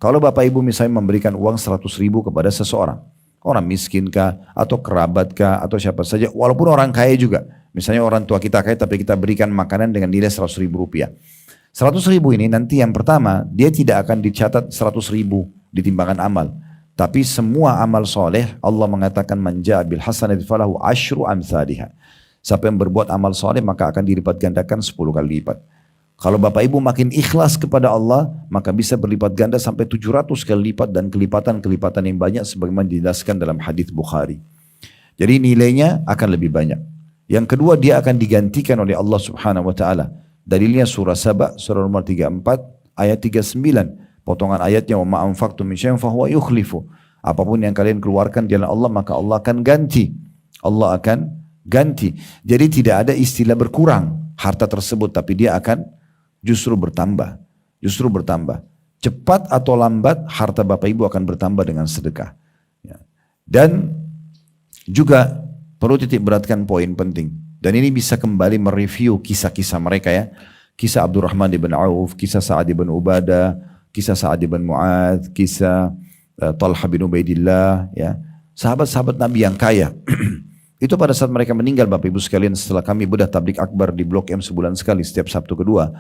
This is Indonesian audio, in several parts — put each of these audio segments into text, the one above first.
Kalau bapak ibu misalnya memberikan uang 100.000 kepada seseorang, orang miskin kah, atau kerabat kah, atau siapa saja, walaupun orang kaya juga. Misalnya orang tua kita kaya tapi kita berikan makanan dengan nilai 100.000 rupiah. 100.000 ini nanti yang pertama, dia tidak akan dicatat 100.000 di timbangan amal. Tapi semua amal soleh, Allah mengatakan manja bil hasanati falahu asyru amsalihha. Siapa yang berbuat amal soleh maka akan dilipat gandakan 10 kali lipat. Kalau bapak ibu makin ikhlas kepada Allah, maka bisa berlipat ganda sampai 700 kali lipat dan kelipatan-kelipatan yang banyak sebagaimana dijelaskan dalam hadis Bukhari. Jadi nilainya akan lebih banyak. Yang kedua, dia akan digantikan oleh Allah Subhanahu wa taala. Dalilnya surah Saba, surah nomor 34 ayat 39. Potongan ayatnya, wa ma anfaqtum min syai'in fahuwa yukhlifu. Apapun yang kalian keluarkan di jalan Allah, maka Allah akan ganti. Allah akan ganti. Jadi tidak ada istilah berkurang harta tersebut, tapi dia akan justru bertambah. Justru bertambah. Cepat atau lambat harta bapak ibu akan bertambah dengan sedekah. Ya. Dan juga perlu titik beratkan poin penting. Dan ini bisa kembali mereview kisah-kisah mereka ya. Kisah Abdurrahman ibn Auf, kisah Sa'ad ibn Ubadah, kisah Sa'ad ibn Mu'adz, kisah Talha bin Ubaidillah, ya. Sahabat-sahabat Nabi yang kaya. Itu pada saat mereka meninggal Bapak Ibu sekalian, setelah kami bedah tablik akbar di Blok M sebulan sekali setiap Sabtu kedua.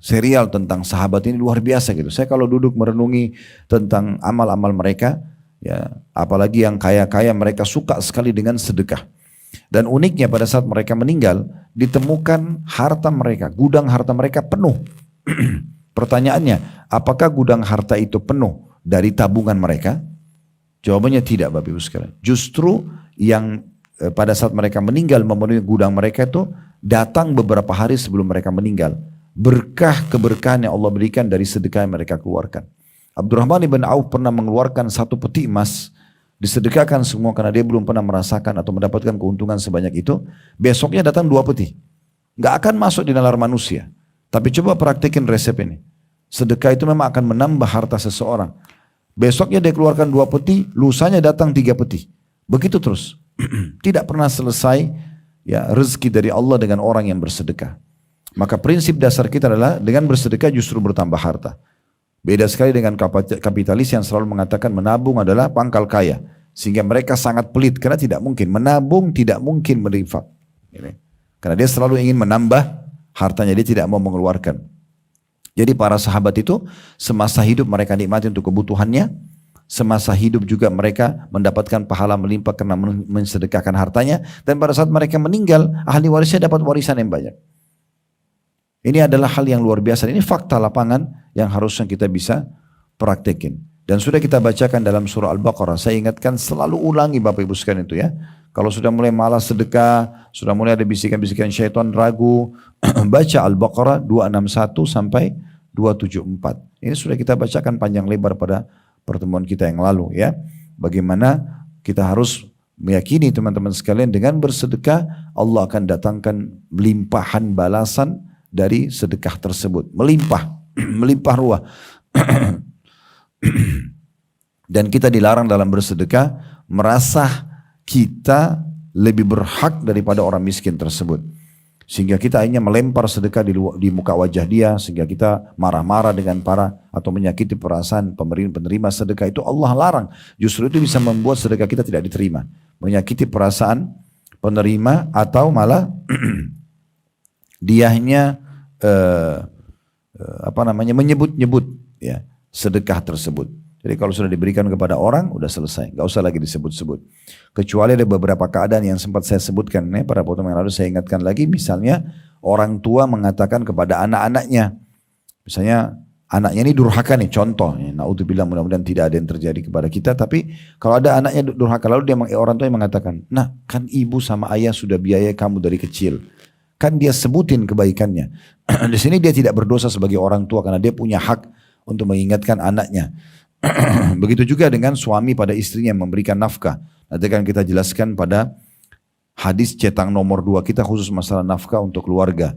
Serial tentang sahabat ini luar biasa gitu. Saya kalau duduk merenungi tentang amal-amal mereka, ya, apalagi yang kaya-kaya, mereka suka sekali dengan sedekah. Dan uniknya pada saat mereka meninggal, ditemukan harta mereka, gudang harta mereka penuh. Pertanyaannya, apakah gudang harta itu penuh dari tabungan mereka? Jawabannya tidak Bapak Ibu sekalian. Justru yang pada saat mereka meninggal memenuhi gudang mereka itu datang beberapa hari sebelum mereka meninggal. Berkah keberkahan yang Allah berikan dari sedekah yang mereka keluarkan. Abdurrahman ibn Auf pernah mengeluarkan 1 peti emas, disedekahkan semua karena dia belum pernah merasakan atau mendapatkan keuntungan sebanyak itu. Besoknya datang 2 peti. Gak akan masuk di nalar manusia. Tapi coba praktikin resep ini. Sedekah itu memang akan menambah harta seseorang. Besoknya dia keluarkan 2 peti, lusanya datang 3 peti. Begitu terus. Tidak pernah selesai ya rezeki dari Allah dengan orang yang bersedekah. Maka prinsip dasar kita adalah dengan bersedekah justru bertambah harta. Beda sekali dengan kapitalis yang selalu mengatakan menabung adalah pangkal kaya. Sehingga mereka sangat pelit karena tidak mungkin. Menabung tidak mungkin berinfak. Karena dia selalu ingin menambah hartanya, dia tidak mau mengeluarkan. Jadi para sahabat itu semasa hidup mereka nikmati untuk kebutuhannya. Semasa hidup juga mereka mendapatkan pahala melimpah karena mensedekahkan hartanya. Dan pada saat mereka meninggal, ahli warisnya dapat warisan yang banyak. Ini adalah hal yang luar biasa. Ini fakta lapangan yang harusnya kita bisa praktekin. Dan sudah kita bacakan dalam surah Al-Baqarah. Saya ingatkan selalu ulangi Bapak Ibu sekalian itu ya. Kalau sudah mulai malas sedekah, sudah mulai ada bisikan-bisikan syaitan ragu, baca Al-Baqarah 261 sampai 274. Ini sudah kita bacakan panjang lebar pada pertemuan kita yang lalu ya. Bagaimana kita harus meyakini teman-teman sekalian dengan bersedekah Allah akan datangkan limpahan balasan dari sedekah tersebut. Melimpah, melimpah ruah. Dan kita dilarang dalam bersedekah merasa kita lebih berhak daripada orang miskin tersebut. Sehingga kita hanya melempar sedekah di muka wajah dia, sehingga kita marah-marah dengan atau menyakiti perasaan penerima sedekah. Itu Allah larang. Justru itu bisa membuat sedekah kita tidak diterima. Menyakiti perasaan penerima atau malah dia hanya menyebut-nyebut ya sedekah tersebut. Jadi kalau sudah diberikan kepada orang, udah selesai. Gak usah lagi disebut-sebut. Kecuali ada beberapa keadaan yang sempat saya sebutkan. Pada pertemuan yang lalu saya ingatkan lagi. Misalnya orang tua mengatakan kepada anak-anaknya. Misalnya anaknya ini durhaka nih, contoh. Na'udzubillah, mudah-mudahan tidak ada yang terjadi kepada kita. Tapi kalau ada anaknya durhaka, lalu orang tua yang mengatakan, nah kan ibu sama ayah sudah biayai kamu dari kecil. Kan dia sebutin kebaikannya. Di sini dia tidak berdosa sebagai orang tua karena dia punya hak untuk mengingatkan anaknya. Begitu juga dengan suami pada istrinya yang memberikan nafkah. Nanti akan kita jelaskan pada hadis cetak nomor 2 kita khusus masalah nafkah untuk keluarga.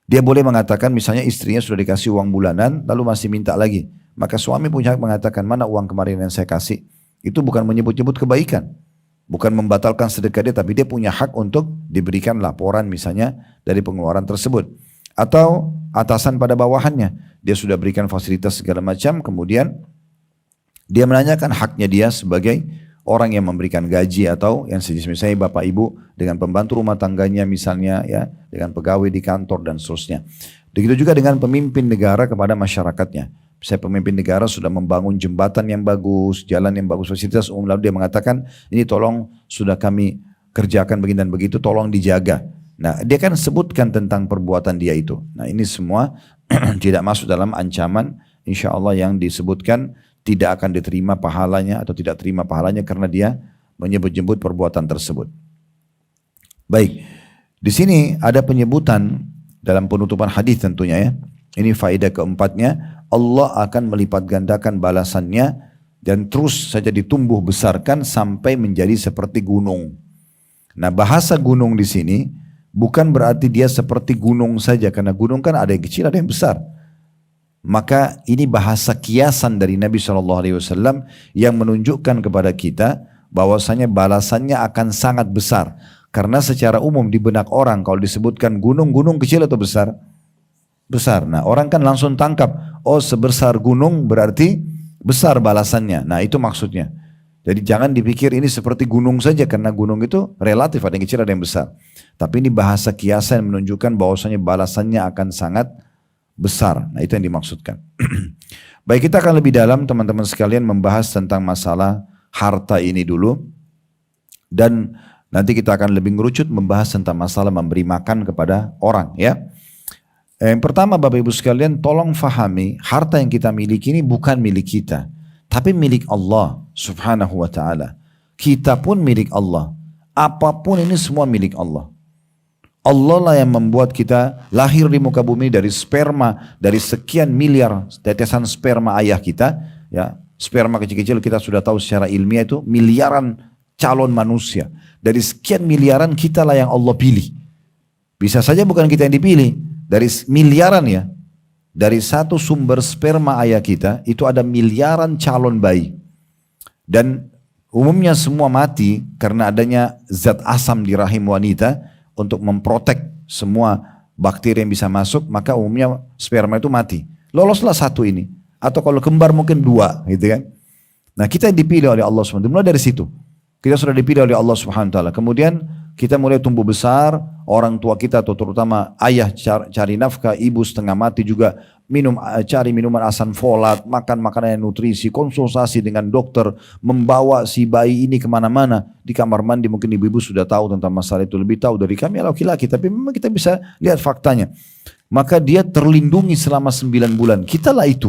Dia boleh mengatakan misalnya istrinya sudah dikasih uang bulanan lalu masih minta lagi. Maka suami punya hak mengatakan mana uang kemarin yang saya kasih. Itu bukan menyebut-nyebut kebaikan. Bukan membatalkan sedekah dia, tapi dia punya hak untuk diberikan laporan misalnya dari pengeluaran tersebut. Atau atasan pada bawahannya. dia sudah berikan fasilitas segala macam, kemudian dia menanyakan haknya dia sebagai orang yang memberikan gaji atau yang sejenis, misalnya bapak ibu dengan pembantu rumah tangganya misalnya ya, dengan pegawai di kantor dan seterusnya. Begitu juga dengan pemimpin negara kepada masyarakatnya. Saya pemimpin negara sudah membangun jembatan yang bagus, jalan yang bagus, fasilitas umum, lalu dia mengatakan ini tolong sudah kami kerjakan begini dan begitu, tolong dijaga. Nah dia kan sebutkan tentang perbuatan dia itu. Nah ini semua tidak masuk dalam ancaman insya Allah yang disebutkan tidak akan diterima pahalanya atau tidak terima pahalanya karena dia menyebut-nyebut perbuatan tersebut. Baik, di sini ada penyebutan dalam penutupan hadis tentunya ya. Ini faedah keempatnya, Allah akan melipat gandakan balasannya dan terus saja ditumbuh besarkan sampai menjadi seperti gunung. Nah bahasa gunung di sini bukan berarti dia seperti gunung saja, karena gunung kan ada yang kecil ada yang besar. Maka ini bahasa kiasan dari Nabi SAW yang menunjukkan kepada kita bahwasanya balasannya akan sangat besar. Karena secara umum di benak orang kalau disebutkan gunung kecil atau besar? Besar. Nah orang kan langsung tangkap, oh sebesar gunung berarti besar balasannya. Nah itu maksudnya. Jadi jangan dipikir ini seperti gunung saja, karena gunung itu relatif, ada yang kecil ada yang besar. Tapi ini bahasa kiasan yang menunjukkan bahwasanya balasannya akan sangat besar. Nah itu yang dimaksudkan. Baik, kita akan lebih dalam teman-teman sekalian membahas tentang masalah harta ini dulu. Dan nanti kita akan lebih ngerucut membahas tentang masalah memberi makan kepada orang ya. Yang pertama Bapak Ibu sekalian, tolong fahami harta yang kita miliki ini bukan milik kita, tapi milik Allah subhanahu wa ta'ala. Kita pun milik Allah. Apapun ini semua milik Allah. Allah lah yang membuat kita lahir di muka bumi dari sperma, dari sekian miliar tetesan sperma ayah kita. Ya, sperma kecil-kecil kita sudah tahu secara ilmiah itu miliaran calon manusia. Dari sekian miliaran kita lah yang Allah pilih. Bisa saja bukan kita yang dipilih, dari miliaran ya. Dari satu sumber sperma ayah kita itu ada miliaran calon bayi. Dan umumnya semua mati karena adanya zat asam di rahim wanita. Untuk memprotek semua bakteri yang bisa masuk, maka umumnya sperma itu mati. Loloslah satu ini, atau kalau kembar mungkin dua, gitu kan. Nah kita dipilih oleh Allah SWT. Mulai dari situ kita sudah dipilih oleh Allah SWT. Kemudian kita mulai tumbuh besar, orang tua kita atau terutama ayah cari nafkah, ibu setengah mati juga cari minuman asam folat, makan makanan yang nutrisi, konsultasi dengan dokter, membawa si bayi ini kemana-mana. Di kamar mandi mungkin ibu-ibu sudah tahu tentang masalah itu, lebih tahu dari kami laki-laki, tapi memang kita bisa lihat faktanya. Maka dia terlindungi selama 9 bulan, kita lah itu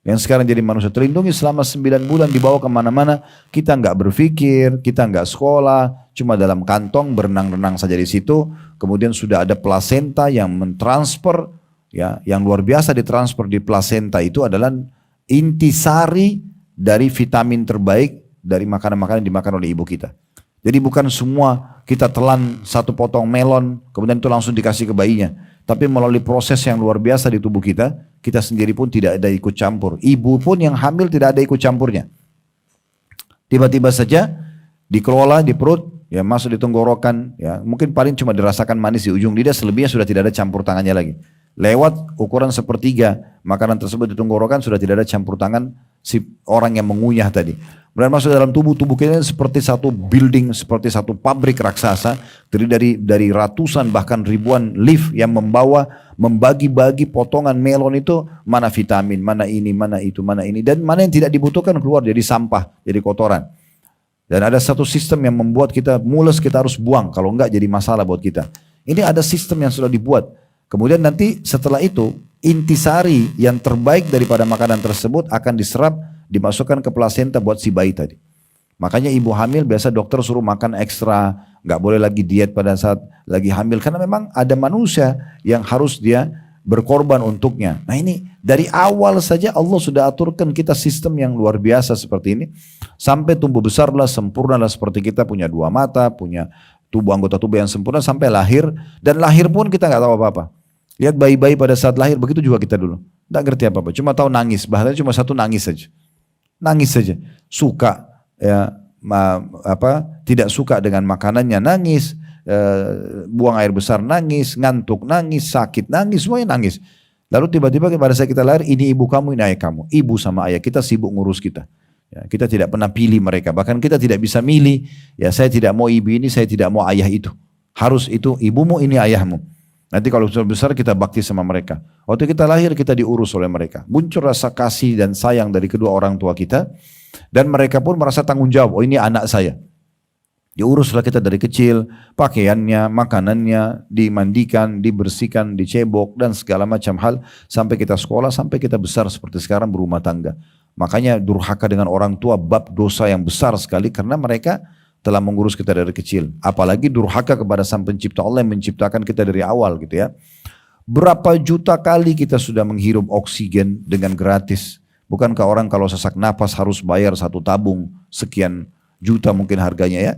yang sekarang jadi manusia terlindungi selama 9 bulan, dibawa kemana-mana. Kita nggak berpikir, kita nggak sekolah, cuma dalam kantong berenang-renang saja di situ. Kemudian sudah ada plasenta yang mentransfer, ya, yang luar biasa ditransfer di plasenta itu adalah intisari dari vitamin terbaik dari makanan-makanan yang dimakan oleh ibu kita. Jadi bukan semua kita telan satu potong melon kemudian itu langsung dikasih ke bayinya. Tapi melalui proses yang luar biasa di tubuh kita, kita sendiri pun tidak ada ikut campur. Ibu pun yang hamil tidak ada ikut campurnya. Tiba-tiba saja dikelola di perut, ya masuk di tenggorokan, ya mungkin paling cuma dirasakan manis di ujung lidah, selebihnya sudah tidak ada campur tangannya lagi. Lewat ukuran sepertiga makanan tersebut di tenggorokan sudah tidak ada campur tangan si orang yang mengunyah tadi. Kemudian masuk dalam tubuh kita seperti satu building, seperti satu pabrik raksasa, terdiri dari ratusan bahkan ribuan lift yang membagi-bagi potongan melon itu, mana vitamin, mana ini, mana itu, mana ini, dan mana yang tidak dibutuhkan keluar jadi sampah, jadi kotoran. Dan ada satu sistem yang membuat kita mules, kita harus buang, kalau enggak jadi masalah buat kita. Ini ada sistem yang sudah dibuat. Kemudian nanti setelah itu intisari yang terbaik daripada makanan tersebut akan diserap, dimasukkan ke plasenta buat si bayi tadi. Makanya ibu hamil biasa dokter suruh makan ekstra, nggak boleh lagi diet pada saat lagi hamil, karena memang ada manusia yang harus dia berkorban untuknya. Nah ini dari awal saja Allah sudah aturkan kita sistem yang luar biasa seperti ini, sampai tumbuh besarlah, sempurnalah seperti kita, punya 2 mata, punya anggota tubuh yang sempurna sampai lahir, dan lahir pun kita nggak tahu apa-apa. Lihat bayi-bayi pada saat lahir, begitu juga kita dulu. Nggak ngerti apa-apa, cuma tahu nangis, bahkan cuma satu nangis saja. Nangis saja, suka, ya, tidak suka dengan makanannya nangis, buang air besar nangis, ngantuk nangis, sakit nangis, semuanya nangis. Lalu tiba-tiba pada saat kita lahir, ini ibu kamu, ini ayah kamu. Ibu sama ayah kita sibuk ngurus kita. Ya, kita tidak pernah pilih mereka. Bahkan kita tidak bisa milih. Ya, saya tidak mau ibu ini, saya tidak mau ayah itu. Harus itu ibumu, ini ayahmu. Nanti kalau sudah besar kita bakti sama mereka. Waktu kita lahir kita diurus oleh mereka. Muncul rasa kasih dan sayang dari kedua orang tua kita. Dan mereka pun merasa tanggung jawab. Oh, ini anak saya. Diuruslah kita dari kecil, pakaiannya, makanannya, dimandikan, dibersihkan, dicebok, dan segala macam hal. Sampai kita sekolah, sampai kita besar seperti sekarang berumah tangga. Makanya durhaka dengan orang tua bab dosa yang besar sekali karena mereka telah mengurus kita dari kecil. Apalagi durhaka kepada Sang Pencipta Allah yang menciptakan kita dari awal gitu ya. Berapa juta kali kita sudah menghirup oksigen dengan gratis. Bukankah orang kalau sesak napas harus bayar satu tabung sekian juta mungkin harganya ya.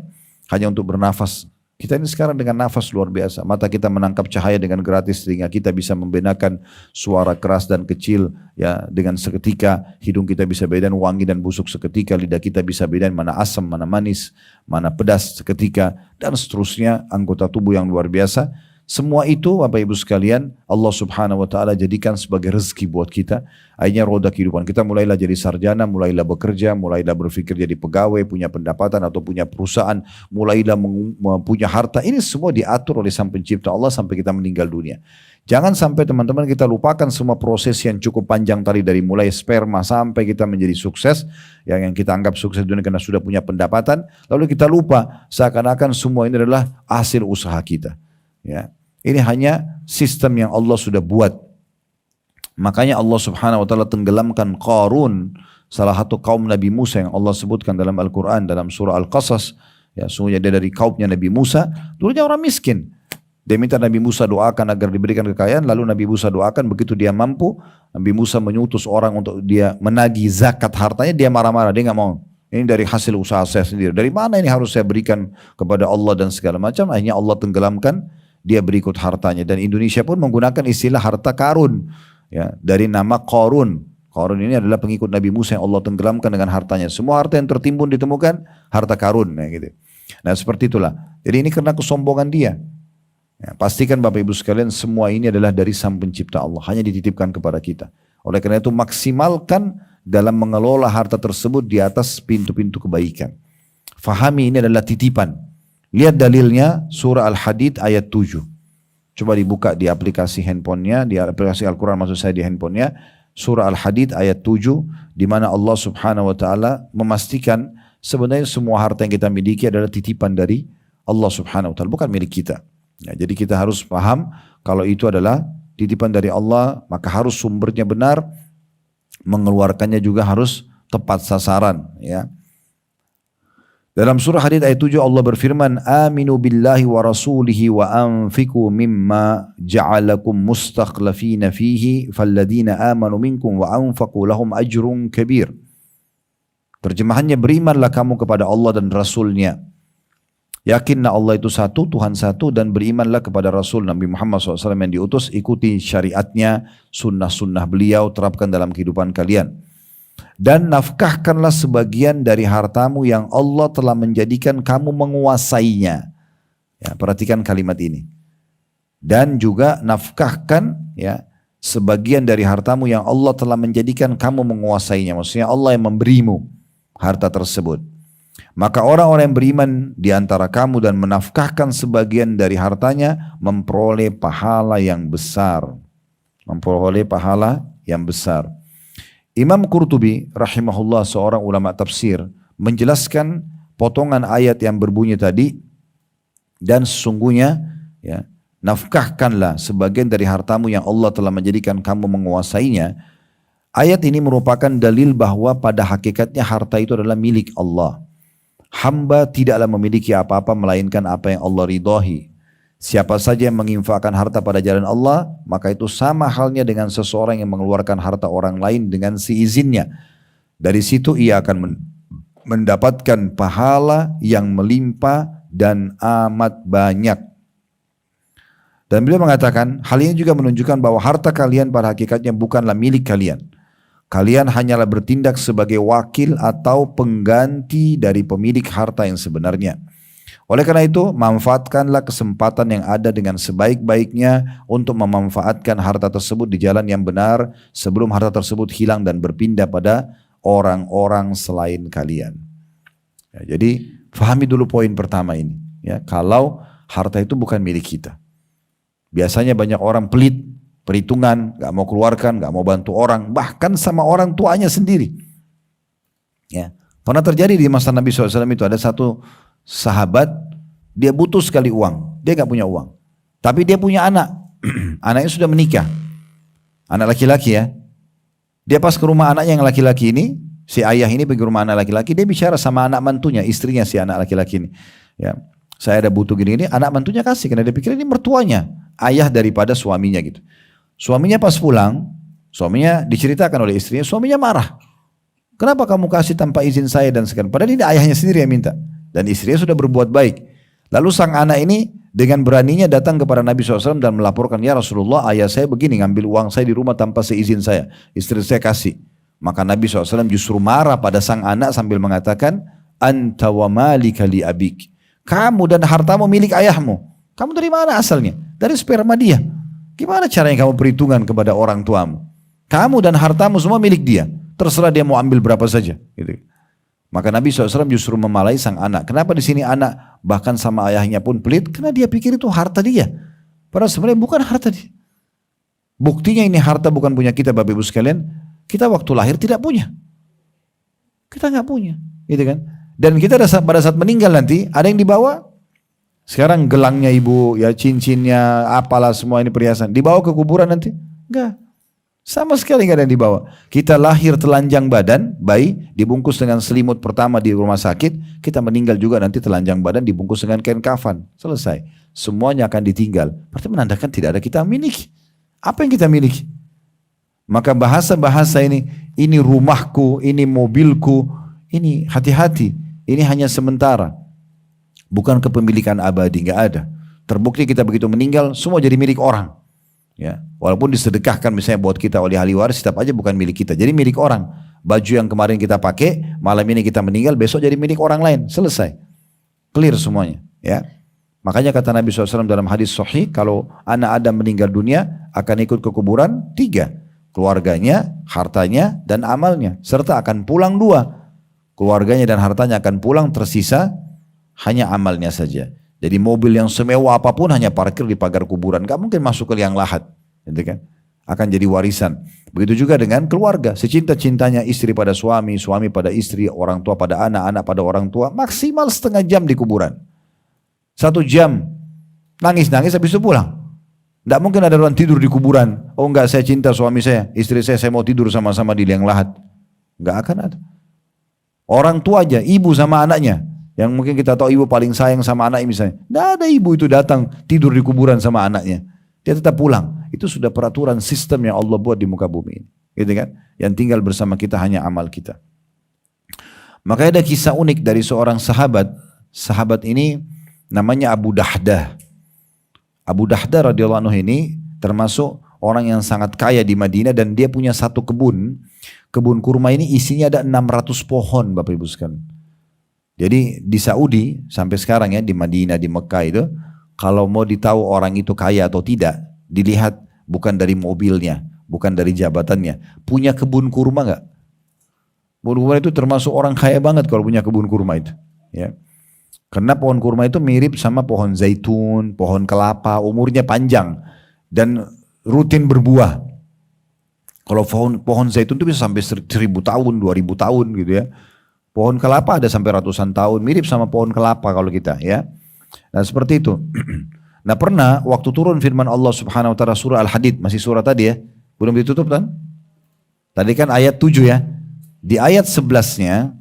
Hanya untuk bernafas. Kita ini sekarang dengan nafas luar biasa. Mata kita menangkap cahaya dengan gratis sehingga kita bisa membedakan suara keras dan kecil ya dengan seketika. Hidung kita bisa bedain wangi dan busuk seketika. Lidah kita bisa bedain mana asam, mana manis, mana pedas seketika dan seterusnya. Anggota tubuh yang luar biasa. Semua itu Bapak Ibu sekalian Allah subhanahu wa ta'ala jadikan sebagai rezeki buat kita. Akhirnya roda kehidupan kita mulailah jadi sarjana, mulailah bekerja, mulailah berpikir jadi pegawai, punya pendapatan atau punya perusahaan, mulailah punya harta. Ini semua diatur oleh Sang Pencipta Allah sampai kita meninggal dunia. Jangan sampai teman-teman kita lupakan semua proses yang cukup panjang tadi dari mulai sperma sampai kita menjadi sukses. Yang kita anggap sukses dunia karena sudah punya pendapatan. Lalu kita lupa seakan-akan semua ini adalah hasil usaha kita. Ya, ini hanya sistem yang Allah sudah buat. Makanya Allah subhanahu wa ta'ala tenggelamkan Qarun, salah satu kaum Nabi Musa yang Allah sebutkan dalam Al-Quran, dalam surah Al-Qasas. Ya, sungguhnya dia dari kaumnya Nabi Musa, dulunya orang miskin. Dia minta Nabi Musa doakan agar diberikan kekayaan, lalu Nabi Musa doakan, begitu dia mampu, Nabi Musa menyutus orang untuk dia menagih zakat hartanya, dia marah-marah, dia nggak mau. Ini dari hasil usaha saya sendiri. Dari mana ini harus saya berikan kepada Allah dan segala macam. Akhirnya Allah tenggelamkan, dia berikut hartanya. Dan Indonesia pun menggunakan istilah harta karun. Ya, dari nama Qarun. Qarun ini adalah pengikut Nabi Musa yang Allah tenggelamkan dengan hartanya. Semua harta yang tertimbun ditemukan, harta karun. Ya, gitu. Nah seperti itulah. Jadi ini karena kesombongan dia. Ya, pastikan Bapak Ibu sekalian semua ini adalah dari Sang Pencipta Allah. Hanya dititipkan kepada kita. Oleh karena itu maksimalkan dalam mengelola harta tersebut di atas pintu-pintu kebaikan. Fahami ini adalah titipan. Lihat dalilnya surah Al-Hadid ayat 7. Coba dibuka di aplikasi handphonenya, di aplikasi Al-Quran maksud saya di handphonenya. Surah Al-Hadid ayat 7 di mana Allah subhanahu wa ta'ala memastikan sebenarnya semua harta yang kita miliki adalah titipan dari Allah subhanahu wa ta'ala. Bukan milik kita. Ya, jadi kita harus paham kalau itu adalah titipan dari Allah maka harus sumbernya benar. Mengeluarkannya juga harus tepat sasaran. Ya. Dalam surah Hadid ayat 7 Allah berfirman, "Aminu billahi wa rasulihi wa anfiqu mimma ja'alakum mustakhlafina fihi falladina amanu minkum wa anfaqu lahum ajrun kabir." Terjemahannya, berimanlah kamu kepada Allah dan Rasulnya. Yakinlah Allah itu satu, Tuhan satu, dan berimanlah kepada Rasul Nabi Muhammad SAW yang diutus, ikuti syariatnya, sunnah-sunnah beliau, terapkan dalam kehidupan kalian. Dan nafkahkanlah sebagian dari hartamu yang Allah telah menjadikan kamu menguasainya. Ya, perhatikan kalimat ini. Dan juga nafkahkan ya sebagian dari hartamu yang Allah telah menjadikan kamu menguasainya. Maksudnya Allah yang memberimu harta tersebut. Maka orang-orang yang beriman di antara kamu dan menafkahkan sebagian dari hartanya memperoleh pahala yang besar. Memperoleh pahala yang besar. Imam Qurtubi rahimahullah seorang ulama tafsir menjelaskan potongan ayat yang berbunyi tadi dan sesungguhnya ya, nafkahkanlah sebagian dari hartamu yang Allah telah menjadikan kamu menguasainya. Ayat ini merupakan dalil bahwa pada hakikatnya harta itu adalah milik Allah. Hamba tidaklah memiliki apa-apa melainkan apa yang Allah ridhai. Siapa saja yang menginfakkan harta pada jalan Allah, maka itu sama halnya dengan seseorang yang mengeluarkan harta orang lain dengan seizinnya. Dari situ ia akan mendapatkan pahala yang melimpah dan amat banyak. Dan beliau mengatakan, hal ini juga menunjukkan bahwa harta kalian pada hakikatnya bukanlah milik kalian. Kalian hanyalah bertindak sebagai wakil atau pengganti dari pemilik harta yang sebenarnya. Oleh karena itu, manfaatkanlah kesempatan yang ada dengan sebaik-baiknya untuk memanfaatkan harta tersebut di jalan yang benar sebelum harta tersebut hilang dan berpindah pada orang-orang selain kalian. Ya, jadi fahami dulu poin pertama ini. Ya, kalau harta itu bukan milik kita. Biasanya banyak orang pelit, perhitungan, gak mau keluarkan, gak mau bantu orang, bahkan sama orang tuanya sendiri. Ya, pernah terjadi di masa Nabi SAW itu ada satu sahabat, dia butuh sekali uang, dia gak punya uang. Tapi dia punya anak, anaknya sudah menikah, anak laki-laki ya. Dia pas ke rumah anaknya yang laki-laki ini, si ayah ini pergi ke rumah anak laki-laki, dia bicara sama anak mantunya, istrinya si anak laki-laki ini. Ya, saya ada butuh gini-gini, anak mantunya kasih, karena dia pikir ini mertuanya, ayah daripada suaminya gitu. Suaminya pas pulang, suaminya diceritakan oleh istrinya, suaminya marah. Kenapa kamu kasih tanpa izin saya dan sekian? Padahal ini ayahnya sendiri yang minta. Dan istrinya sudah berbuat baik. Lalu sang anak ini dengan beraninya datang kepada Nabi SAW dan melaporkan, ya Rasulullah, ayah saya begini ngambil uang saya di rumah tanpa seizin saya. Istri saya kasih. Maka Nabi SAW justru marah pada sang anak sambil mengatakan, anta wa malika li abik. Kamu dan hartamu milik ayahmu. Kamu dari mana asalnya? Dari sperma dia. Gimana caranya kamu perhitungan kepada orang tuamu? Kamu dan hartamu semua milik dia. Terserah dia mau ambil berapa saja. Gitu. Maka Nabi SAW justru memalai sang anak. Kenapa di sini anak bahkan sama ayahnya pun pelit? Karena dia pikir itu harta dia. Padahal sebenarnya bukan harta dia. Buktinya ini harta bukan punya kita, Bapak Ibu sekalian. Kita waktu lahir tidak punya. Kita nggak punya, gitu kan? Dan kita pada saat meninggal nanti ada yang dibawa. Sekarang gelangnya ibu, ya cincinnya, apalah semua ini perhiasan. Dibawa ke kuburan nanti? Enggak. Sama sekali nggak ada yang dibawa. Kita lahir telanjang badan, bayi, dibungkus dengan selimut pertama di rumah sakit. Kita meninggal juga nanti telanjang badan, dibungkus dengan kain kafan. Selesai. Semuanya akan ditinggal. Berarti menandakan tidak ada kita miliki. Apa yang kita miliki? Maka bahasa-bahasa ini rumahku, ini mobilku, ini hati-hati. Ini hanya sementara. Bukan kepemilikan abadi, nggak ada. Terbukti kita begitu meninggal, semua jadi milik orang. Ya, walaupun disedekahkan misalnya buat kita oleh ahli waris, tetap aja bukan milik kita. Jadi milik orang. Baju yang kemarin kita pakai, malam ini kita meninggal, besok jadi milik orang lain. Selesai. Clear semuanya. Ya. Makanya kata Nabi SAW dalam hadis sahih, kalau anak Adam meninggal dunia, akan ikut ke kuburan 3. Keluarganya, hartanya, dan amalnya. Serta akan pulang 2. Keluarganya dan hartanya akan pulang, tersisa hanya amalnya saja. Jadi mobil yang semewah apapun hanya parkir di pagar kuburan. Gak mungkin masuk ke liang lahat. Gitu kan? Akan jadi warisan. Begitu juga dengan keluarga. Secinta-cintanya istri pada suami, suami pada istri, orang tua pada anak, anak pada orang tua. Maksimal setengah jam di kuburan. 1 jam. Nangis-nangis habis itu pulang. Gak mungkin ada orang tidur di kuburan. Oh enggak, saya cinta suami saya. Istri saya mau tidur sama-sama di liang lahat. Gak akan ada. Orang tua aja, ibu sama anaknya. Yang mungkin kita tahu ibu paling sayang sama anaknya misalnya. Tidak ada ibu itu datang tidur di kuburan sama anaknya. Dia tetap pulang. Itu sudah peraturan sistem yang Allah buat di muka bumi ini. Gitu kan? Yang tinggal bersama kita hanya amal kita. Makanya ada kisah unik dari seorang sahabat. Sahabat ini namanya Abu Dahdah. Abu Dahdah radhiyallahu anhu ini termasuk orang yang sangat kaya di Madinah dan dia punya satu kebun. Kebun kurma ini isinya ada 600 pohon Bapak Ibu sekalian. Jadi di Saudi sampai sekarang ya, di Madinah, di Mekah itu, kalau mau ditahu orang itu kaya atau tidak, dilihat bukan dari mobilnya, bukan dari jabatannya. Punya kebun kurma nggak? Kebun kurma itu termasuk orang kaya banget kalau punya kebun kurma itu. Ya. Karena pohon kurma itu mirip sama pohon zaitun, pohon kelapa, umurnya panjang dan rutin berbuah. Kalau pohon zaitun itu bisa sampai 1000 tahun, 2000 tahun gitu ya. Pohon kelapa ada sampai ratusan tahun, mirip sama pohon kelapa kalau kita ya. Nah seperti itu. Nah pernah waktu turun firman Allah Subhanahu wa taala surah Al-Hadid, masih surah tadi ya. Belum ditutup kan? Tadi kan ayat 7 ya. Di ayat 11-nya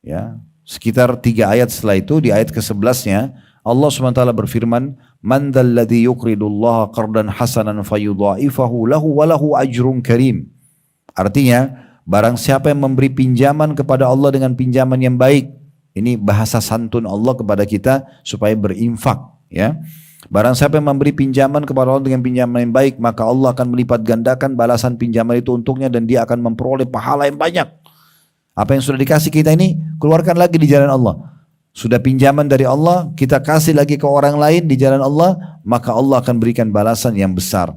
ya, sekitar 3 ayat setelah itu di ayat ke-11-nya Allah Subhanahu wa taala berfirman, "Man dzalladzi yuqridullaha qardan hasanan fayudha'ifahu lahu wa lahu ajrun karim." Artinya barang siapa yang memberi pinjaman kepada Allah dengan pinjaman yang baik. Ini bahasa santun Allah kepada kita supaya berinfak. Ya. Barang siapa yang memberi pinjaman kepada Allah dengan pinjaman yang baik, maka Allah akan melipat gandakan balasan pinjaman itu untuknya dan dia akan memperoleh pahala yang banyak. Apa yang sudah dikasih kita ini, keluarkan lagi di jalan Allah. Sudah pinjaman dari Allah, kita kasih lagi ke orang lain di jalan Allah, maka Allah akan berikan balasan yang besar.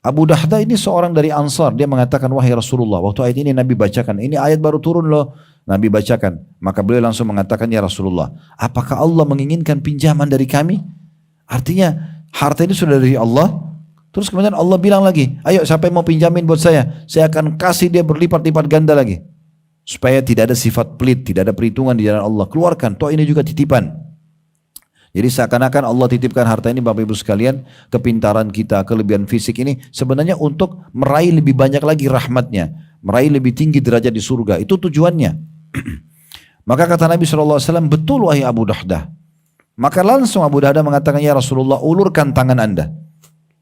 Abu Dahda ini seorang dari Ansar, dia mengatakan, wahai Rasulullah, waktu ayat ini Nabi bacakan, ini ayat baru turun loh, Nabi bacakan, maka beliau langsung mengatakan, ya Rasulullah, apakah Allah menginginkan pinjaman dari kami? Artinya harta ini sudah dari Allah. Terus kemudian Allah bilang lagi, ayo siapa yang mau pinjamin buat saya akan kasih dia berlipat-lipat ganda lagi. Supaya tidak ada sifat pelit, tidak ada perhitungan di jalan Allah. Keluarkan, toh ini juga titipan. Jadi seakan-akan Allah titipkan harta ini Bapak Ibu sekalian, kepintaran kita, kelebihan fisik ini sebenarnya untuk meraih lebih banyak lagi rahmatnya, meraih lebih tinggi derajat di surga. Itu tujuannya. Maka kata Nabi SAW, betul wahai Abu Dahdah. Maka langsung Abu Dahdah mengatakan, ya Rasulullah, ulurkan tangan Anda.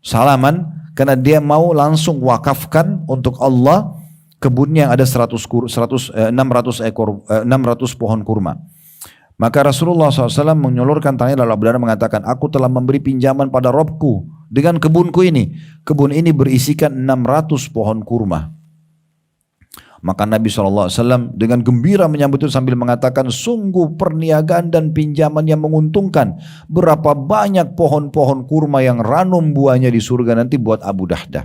Salaman, karena dia mau langsung wakafkan untuk Allah kebunnya yang ada 600 pohon kurma. Maka Rasulullah SAW menyulurkan tangannya, lalu Abu Dahdah mengatakan, aku telah memberi pinjaman pada Robku dengan kebunku ini. Kebun ini berisikan 600 pohon kurma. Maka Nabi SAW dengan gembira menyambut itu sambil mengatakan, sungguh perniagaan dan pinjaman yang menguntungkan. Berapa banyak pohon-pohon kurma yang ranum buahnya di surga nanti buat Abu Dahdah.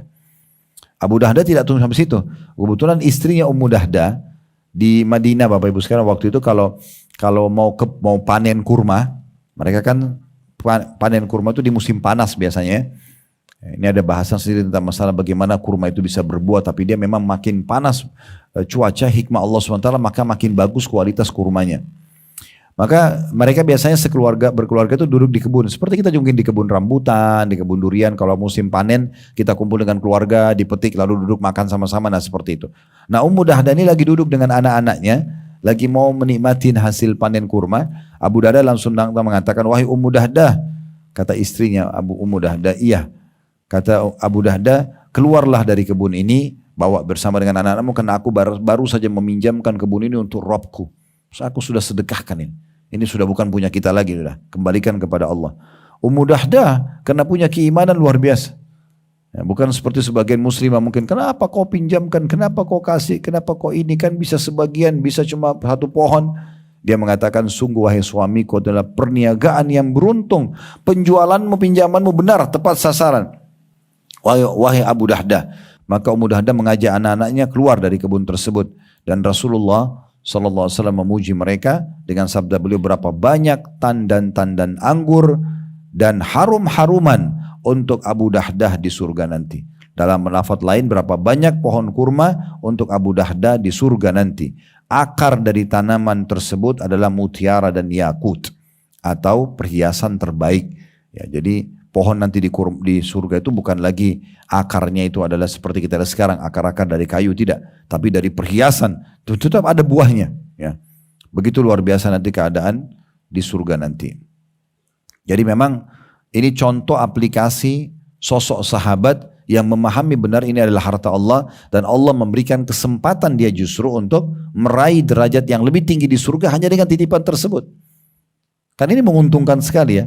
Abu Dahdah tidak tunggu sampai situ. Kebetulan istrinya Ummu Dahdah di Madinah, Bapak Ibu sekalian, waktu itu kalau mau panen kurma, mereka kan panen kurma itu di musim panas biasanya. Ini ada bahasan sendiri tentang masalah bagaimana kurma itu bisa berbuah, tapi dia memang makin panas cuaca, hikmah Allah SWT, maka makin bagus kualitas kurmanya. Maka mereka biasanya berkeluarga itu duduk di kebun. Seperti kita mungkin di kebun rambutan, di kebun durian, kalau musim panen kita kumpul dengan keluarga, dipetik lalu duduk makan sama-sama, nah seperti itu. Nah Ummu Dahdah ini lagi duduk dengan anak-anaknya, lagi mau menikmatin hasil panen kurma. Abu Dahdah langsung mengatakan, wahai Ummu Dahdah, kata istrinya Ummu Dahdah, iya. Kata Abu Dahdah, keluarlah dari kebun ini, bawa bersama dengan anak-anakmu, karena aku baru saja meminjamkan kebun ini untuk Robku. Aku sudah sedekahkan ini. Ini sudah bukan punya kita lagi, sudah kembalikan kepada Allah. Ummu Dahdah karena punya keimanan luar biasa. Ya, bukan seperti sebagian muslimah mungkin, kenapa kau pinjamkan, kenapa kau kasih, kenapa kau ini, kan bisa sebagian, bisa cuma satu pohon. Dia mengatakan, sungguh wahai suamiku adalah perniagaan yang beruntung. Penjualanmu, pinjamanmu benar, tepat sasaran. Wahai Abu Dahdah. Maka Ummu Dahdah mengajak anak-anaknya keluar dari kebun tersebut. Dan Rasulullah SAW memuji mereka dengan sabda beliau, berapa banyak tandan-tandan anggur dan harum-haruman untuk Abu Dahdah di surga nanti. Dalam lafaz lain, berapa banyak pohon kurma untuk Abu Dahdah di surga nanti. Akar dari tanaman tersebut adalah mutiara dan yakut, atau perhiasan terbaik. Ya, jadi pohon nanti di surga itu bukan lagi akarnya itu adalah seperti kita lihat sekarang, akar-akar dari kayu, tidak, tapi dari perhiasan, tetap ada buahnya. Ya. Begitu luar biasa nanti keadaan di surga nanti. Jadi memang ini contoh aplikasi sosok sahabat yang memahami benar ini adalah harta Allah, dan Allah memberikan kesempatan dia justru untuk meraih derajat yang lebih tinggi di surga hanya dengan titipan tersebut. Kan ini menguntungkan sekali ya.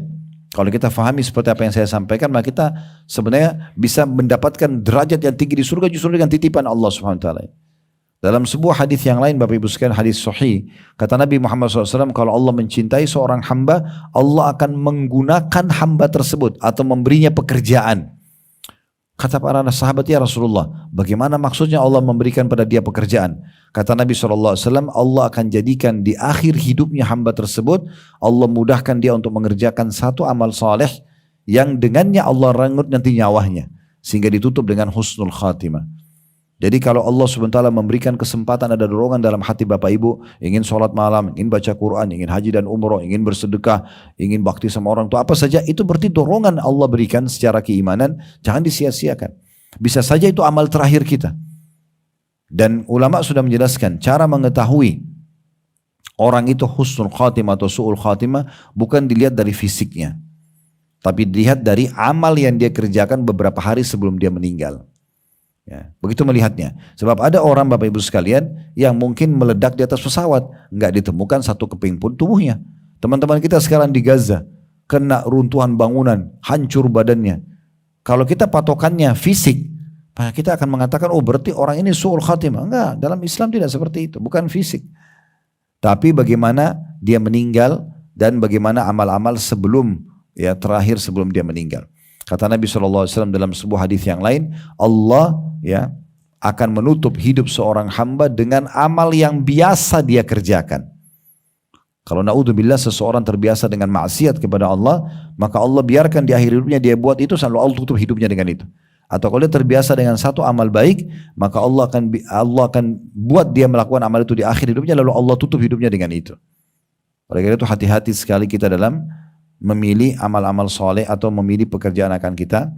Kalau kita fahami seperti apa yang saya sampaikan, maka kita sebenarnya bisa mendapatkan derajat yang tinggi di surga justru dengan titipan Allah Subhanahu wa taala. Dalam sebuah hadis yang lain, Bapak Ibu sekalian, hadis sahih, kata Nabi Muhammad SAW, kalau Allah mencintai seorang hamba, Allah akan menggunakan hamba tersebut atau memberinya pekerjaan. Kata para sahabat, ya Rasulullah, bagaimana maksudnya Allah memberikan pada dia pekerjaan? Kata Nabi SAW, Allah akan jadikan di akhir hidupnya hamba tersebut, Allah mudahkan dia untuk mengerjakan satu amal saleh yang dengannya Allah renggut nanti nyawanya, sehingga ditutup dengan husnul khatimah. Jadi kalau Allah SWT memberikan kesempatan, ada dorongan dalam hati Bapak Ibu, ingin sholat malam, ingin baca Quran, ingin haji dan umroh, ingin bersedekah, ingin bakti sama orang tua, apa saja, itu berarti dorongan Allah berikan secara keimanan, jangan disia-siakan. Bisa saja itu amal terakhir kita. Dan ulama sudah menjelaskan, cara mengetahui orang itu husnul khatimah atau su'ul khatimah, bukan dilihat dari fisiknya, tapi dilihat dari amal yang dia kerjakan beberapa hari sebelum dia meninggal. Ya, begitu melihatnya. Sebab ada orang Bapak Ibu sekalian yang mungkin meledak di atas pesawat, nggak ditemukan satu keping pun tubuhnya. Teman-teman kita sekarang di Gaza, kena runtuhan bangunan, hancur badannya. Kalau kita patokannya fisik, kita akan mengatakan, oh berarti orang ini su'ul khatimah. Enggak, dalam Islam tidak seperti itu, bukan fisik. Tapi bagaimana dia meninggal dan bagaimana amal-amal sebelum terakhir sebelum dia meninggal. Kata Nabi SAW dalam sebuah hadis yang lain, Allah akan menutup hidup seorang hamba dengan amal yang biasa dia kerjakan. Kalau naudzubillah seseorang terbiasa dengan maksiat kepada Allah, maka Allah biarkan di akhir hidupnya dia buat itu, selalu Allah tutup hidupnya dengan itu. Atau kalau dia terbiasa dengan satu amal baik, maka Allah akan buat dia melakukan amal itu di akhir hidupnya, lalu Allah tutup hidupnya dengan itu. Oleh karena itu hati-hati sekali kita dalam memilih amal-amal soleh atau memilih pekerjaan akan kita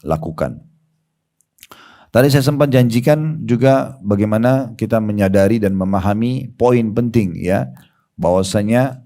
lakukan. Tadi saya sempat janjikan juga bagaimana kita menyadari dan memahami poin penting bahwasanya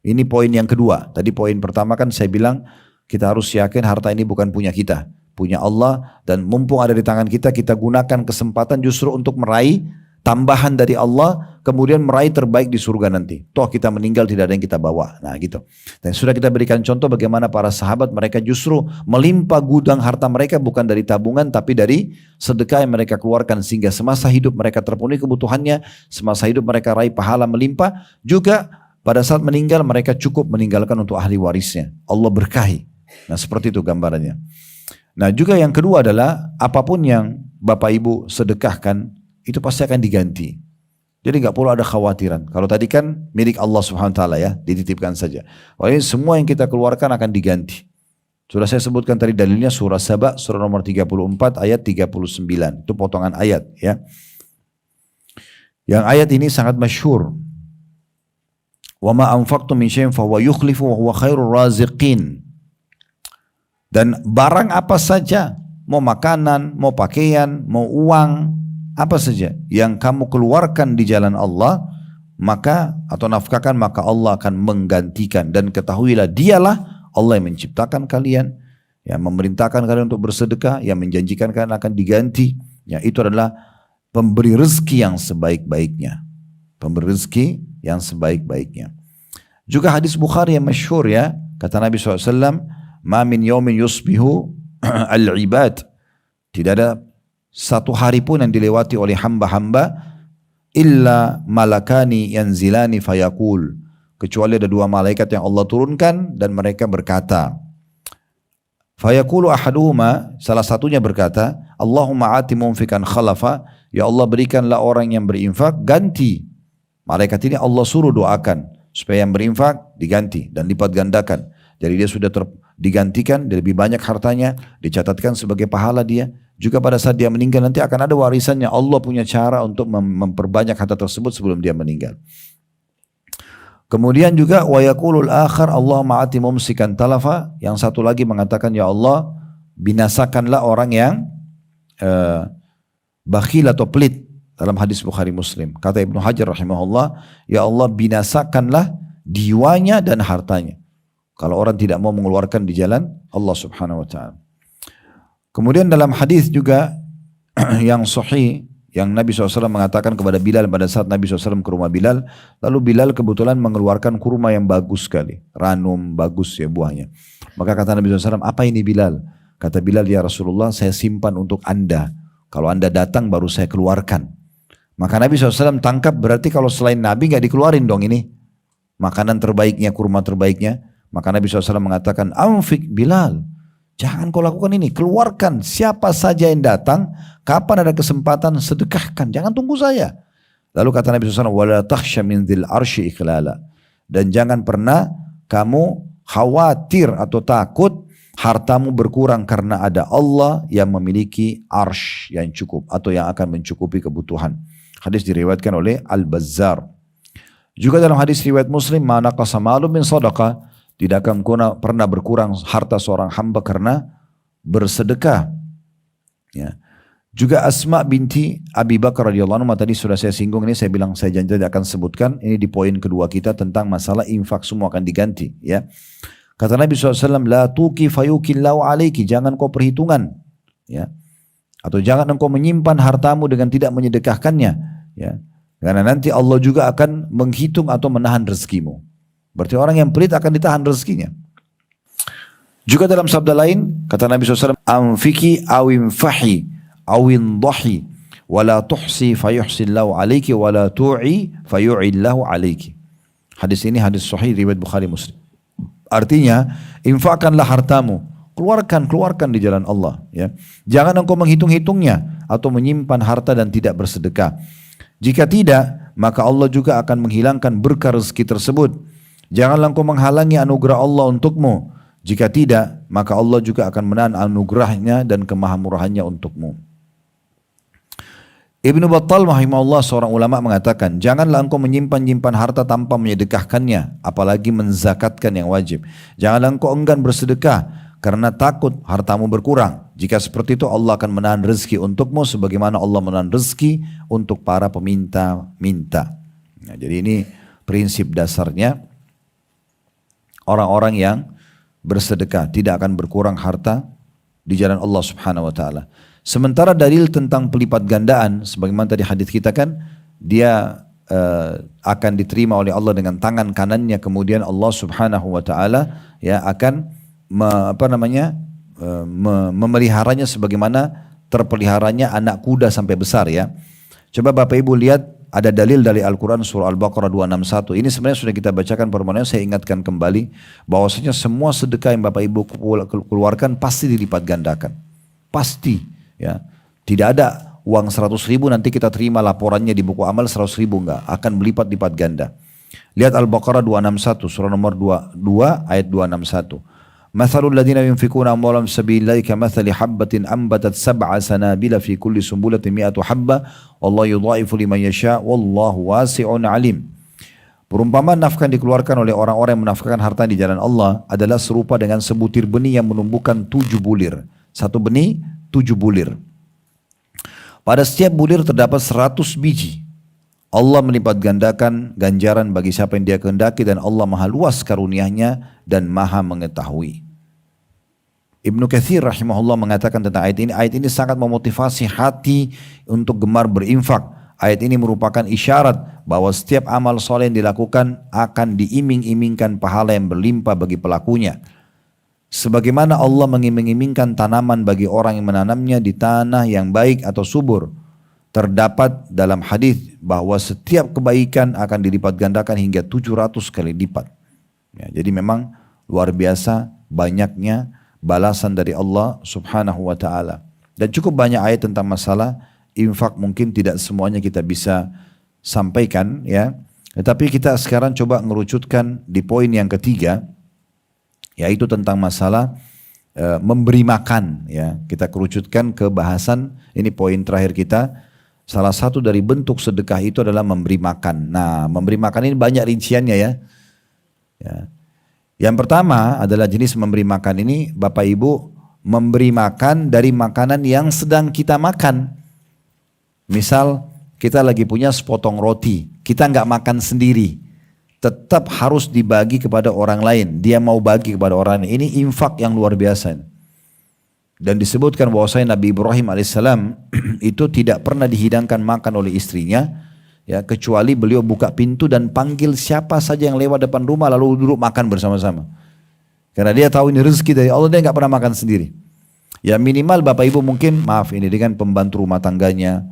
ini poin yang kedua. Tadi poin pertama kan saya bilang kita harus yakin harta ini bukan punya kita, punya Allah, dan mumpung ada di tangan kita, kita gunakan kesempatan justru untuk meraih tambahan dari Allah, kemudian meraih terbaik di surga nanti. Toh kita meninggal tidak ada yang kita bawa. Nah gitu. Dan sudah kita berikan contoh bagaimana para sahabat mereka justru melimpah gudang harta mereka bukan dari tabungan tapi dari sedekah yang mereka keluarkan, sehingga semasa hidup mereka terpenuhi kebutuhannya, semasa hidup mereka raih pahala melimpah, juga pada saat meninggal mereka cukup meninggalkan untuk ahli warisnya. Allah berkahi. Nah seperti itu gambarannya. Nah juga yang kedua adalah apapun yang Bapak Ibu sedekahkan itu pasti akan diganti. Jadi nggak perlu ada khawatiran. Kalau tadi kan milik Allah Subhanahu Wa Taala dititipkan saja. Walaupun semua yang kita keluarkan akan diganti. Sudah saya sebutkan tadi dalilnya surah Saba, surah nomor 34 ayat 39. Itu potongan ayat Yang ayat ini sangat masyhur. Wa ma anfaqtum min syai'in fa huwa yukhlifu wa huwa khairur raziqin. Dan barang apa saja, mau makanan, mau pakaian, mau uang, apa saja yang kamu keluarkan di jalan Allah, maka atau nafkahkan, maka Allah akan menggantikan. Dan ketahuilah dialah Allah yang menciptakan kalian, yang memerintahkan kalian untuk bersedekah, yang menjanjikan kalian akan diganti. Itu adalah pemberi rezeki yang sebaik-baiknya. Pemberi rezeki yang sebaik-baiknya. Juga hadis Bukhari yang masyhur kata Nabi SAW, ma min yawmin yusbihu al-ibad, tidak ada satu hari pun yang dilewati oleh hamba-hamba illa malakani yanzilani fayaqul, kecuali ada dua malaikat yang Allah turunkan dan mereka berkata, fayaqulu ahaduhuma, salah satunya berkata, Allahumma ati munfikan khalafa, ya Allah berikanlah orang yang berinfak ganti. Malaikat ini Allah suruh doakan supaya yang berinfak diganti dan lipat gandakan. Jadi dia sudah digantikan, dia lebih banyak hartanya, dicatatkan sebagai pahala dia. Juga pada saat dia meninggal nanti akan ada warisannya. Allah punya cara untuk memperbanyak harta tersebut sebelum dia meninggal. Kemudian juga wa yaqulul akhar Allahumma ati mumsikan talafa, yang satu lagi mengatakan, ya Allah binasakanlah orang yang bakhil atau pelit, dalam hadis Bukhari Muslim. Kata Ibnu Hajar rahimahullah, ya Allah binasakanlah jiwanya dan hartanya kalau orang tidak mau mengeluarkan di jalan Allah Subhanahu wa taala. Kemudian dalam hadis juga yang sahih, yang Nabi SAW mengatakan kepada Bilal pada saat Nabi SAW ke rumah Bilal, lalu Bilal kebetulan mengeluarkan kurma yang bagus sekali, ranum bagus buahnya. Maka kata Nabi SAW, apa ini Bilal? Kata Bilal, ya Rasulullah saya simpan untuk anda, kalau anda datang baru saya keluarkan. Maka Nabi SAW tangkap, berarti kalau selain Nabi gak dikeluarin dong ini makanan terbaiknya, kurma terbaiknya. Maka Nabi SAW mengatakan, anfik Bilal, jangan kau lakukan ini, keluarkan siapa saja yang datang, kapan ada kesempatan sedekahkan, jangan tunggu saya. Lalu kata Nabi SAW, wala takhsha min dzil arsy ikhlala, dan jangan pernah kamu khawatir atau takut hartamu berkurang karena ada Allah yang memiliki arsy yang cukup atau yang akan mencukupi kebutuhan. Hadis diriwayatkan oleh Al-Bazzar. Juga dalam hadis riwayat Muslim, ma naqasa malun min shadaqah, tidak akan pernah berkurang harta seorang hamba karena bersedekah. Juga Asma binti Abi Bakar radhiyallahu anhu, tadi sudah saya singgung, ini saya bilang saya janji akan sebutkan, ini di poin kedua kita tentang masalah infak semua akan diganti. Kata Nabi SAW, la tuki fayukillahu alaiki, jangan kau perhitungan, atau jangan engkau menyimpan hartamu dengan tidak menyedekahkannya, karena nanti Allah juga akan menghitung atau menahan rezekimu. Berarti orang yang pelit akan ditahan rezekinya. Juga dalam sabda lain, kata Nabi SAW, anfiki awinfahi awindahi wala tuhsi fayuhsillahu alaiki wala tu'i fayu'illahu alaiki. Hadis ini hadis sahih riwayat Bukhari Muslim. Artinya, infakkanlah hartamu, keluarkan di jalan Allah. Ya. Jangan engkau menghitung-hitungnya atau menyimpan harta dan tidak bersedekah. Jika tidak, maka Allah juga akan menghilangkan berkah rezeki tersebut. Janganlah engkau menghalangi anugerah Allah untukmu. Jika tidak, maka Allah juga akan menahan anugerahnya dan kemahamurahannya untukmu. Ibnu Battal rahimahullah seorang ulama mengatakan, janganlah engkau menyimpan-nyimpan harta tanpa menyedekahkannya, apalagi menzakatkan yang wajib. Janganlah engkau enggan bersedekah, karena takut hartamu berkurang. Jika seperti itu Allah akan menahan rezeki untukmu, sebagaimana Allah menahan rezeki untuk para peminta-minta. Nah, jadi ini prinsip dasarnya, orang-orang yang bersedekah tidak akan berkurang harta di jalan Allah subhanahu wa ta'ala. Sementara dalil tentang pelipat gandaan, sebagaimana tadi hadis kita kan, dia akan diterima oleh Allah dengan tangan kanannya, kemudian Allah subhanahu wa ta'ala ya akan memeliharanya sebagaimana terpeliharanya anak kuda sampai besar ya. Coba Bapak Ibu lihat, ada dalil dari Al-Quran surah Al-Baqarah 261. Ini sebenarnya sudah kita bacakan permohonan, saya ingatkan kembali bahwasanya semua sedekah yang Bapak Ibu keluarkan pasti dilipat gandakan. Pasti. Ya, tidak ada uang 100.000 nanti kita terima laporannya di buku amal 100.000, enggak, akan berlipat-lipat ganda. Lihat Al-Baqarah 261, surah nomor 2 ayat 261. Mathalul ladzina yunfikuna amwalahum sabilillahi kamathali habbatin ambatat sab'a sanabila fi kulli sumbulatin mi'atu habba wallahu yudha'ifu liman yasha wallahu wasi'un alim. Perumpamaan nafkah dikeluarkan oleh orang-orang yang menafkahkan harta di jalan Allah adalah serupa dengan sebutir benih yang menumbuhkan 7 bulir. Satu benih 7 bulir. Pada setiap bulir terdapat 100 biji. Allah melipat gandakan ganjaran bagi siapa yang dia kehendaki dan Allah maha luas karunia-Nya dan maha mengetahui. Ibnu Katsir rahimahullah mengatakan tentang ayat ini sangat memotivasi hati untuk gemar berinfak. Ayat ini merupakan isyarat bahwa setiap amal soleh yang dilakukan akan diiming-imingkan pahala yang berlimpah bagi pelakunya. Sebagaimana Allah mengiming-imingkan tanaman bagi orang yang menanamnya di tanah yang baik atau subur. Terdapat dalam hadis bahwa setiap kebaikan akan dilipat gandakan hingga 700 kali lipat. Ya, jadi memang luar biasa banyaknya balasan dari Allah subhanahu wa ta'ala. Dan cukup banyak ayat tentang masalah infak, mungkin tidak semuanya kita bisa sampaikan ya. Tetapi kita sekarang coba ngerucutkan di poin yang ketiga, yaitu tentang masalah memberi makan ya. Kita kerucutkan ke bahasan ini, poin terakhir kita. Salah satu dari bentuk sedekah itu adalah memberi makan. Nah, memberi makan ini banyak rinciannya ya. Yang pertama adalah jenis memberi makan ini, Bapak Ibu, memberi makan dari makanan yang sedang kita makan. Misal kita lagi punya sepotong roti, kita nggak makan sendiri, tetap harus dibagi kepada orang lain. Dia mau bagi kepada orang lain. Ini infak yang luar biasa. Dan disebutkan bahwasanya Nabi Ibrahim alaihissalam itu tidak pernah dihidangkan makan oleh istrinya, ya, kecuali beliau buka pintu dan panggil siapa saja yang lewat depan rumah lalu duduk makan bersama-sama. Karena dia tahu ini rezeki dari Allah, dia nggak pernah makan sendiri. Ya minimal Bapak Ibu mungkin, maaf ini dengan pembantu rumah tangganya,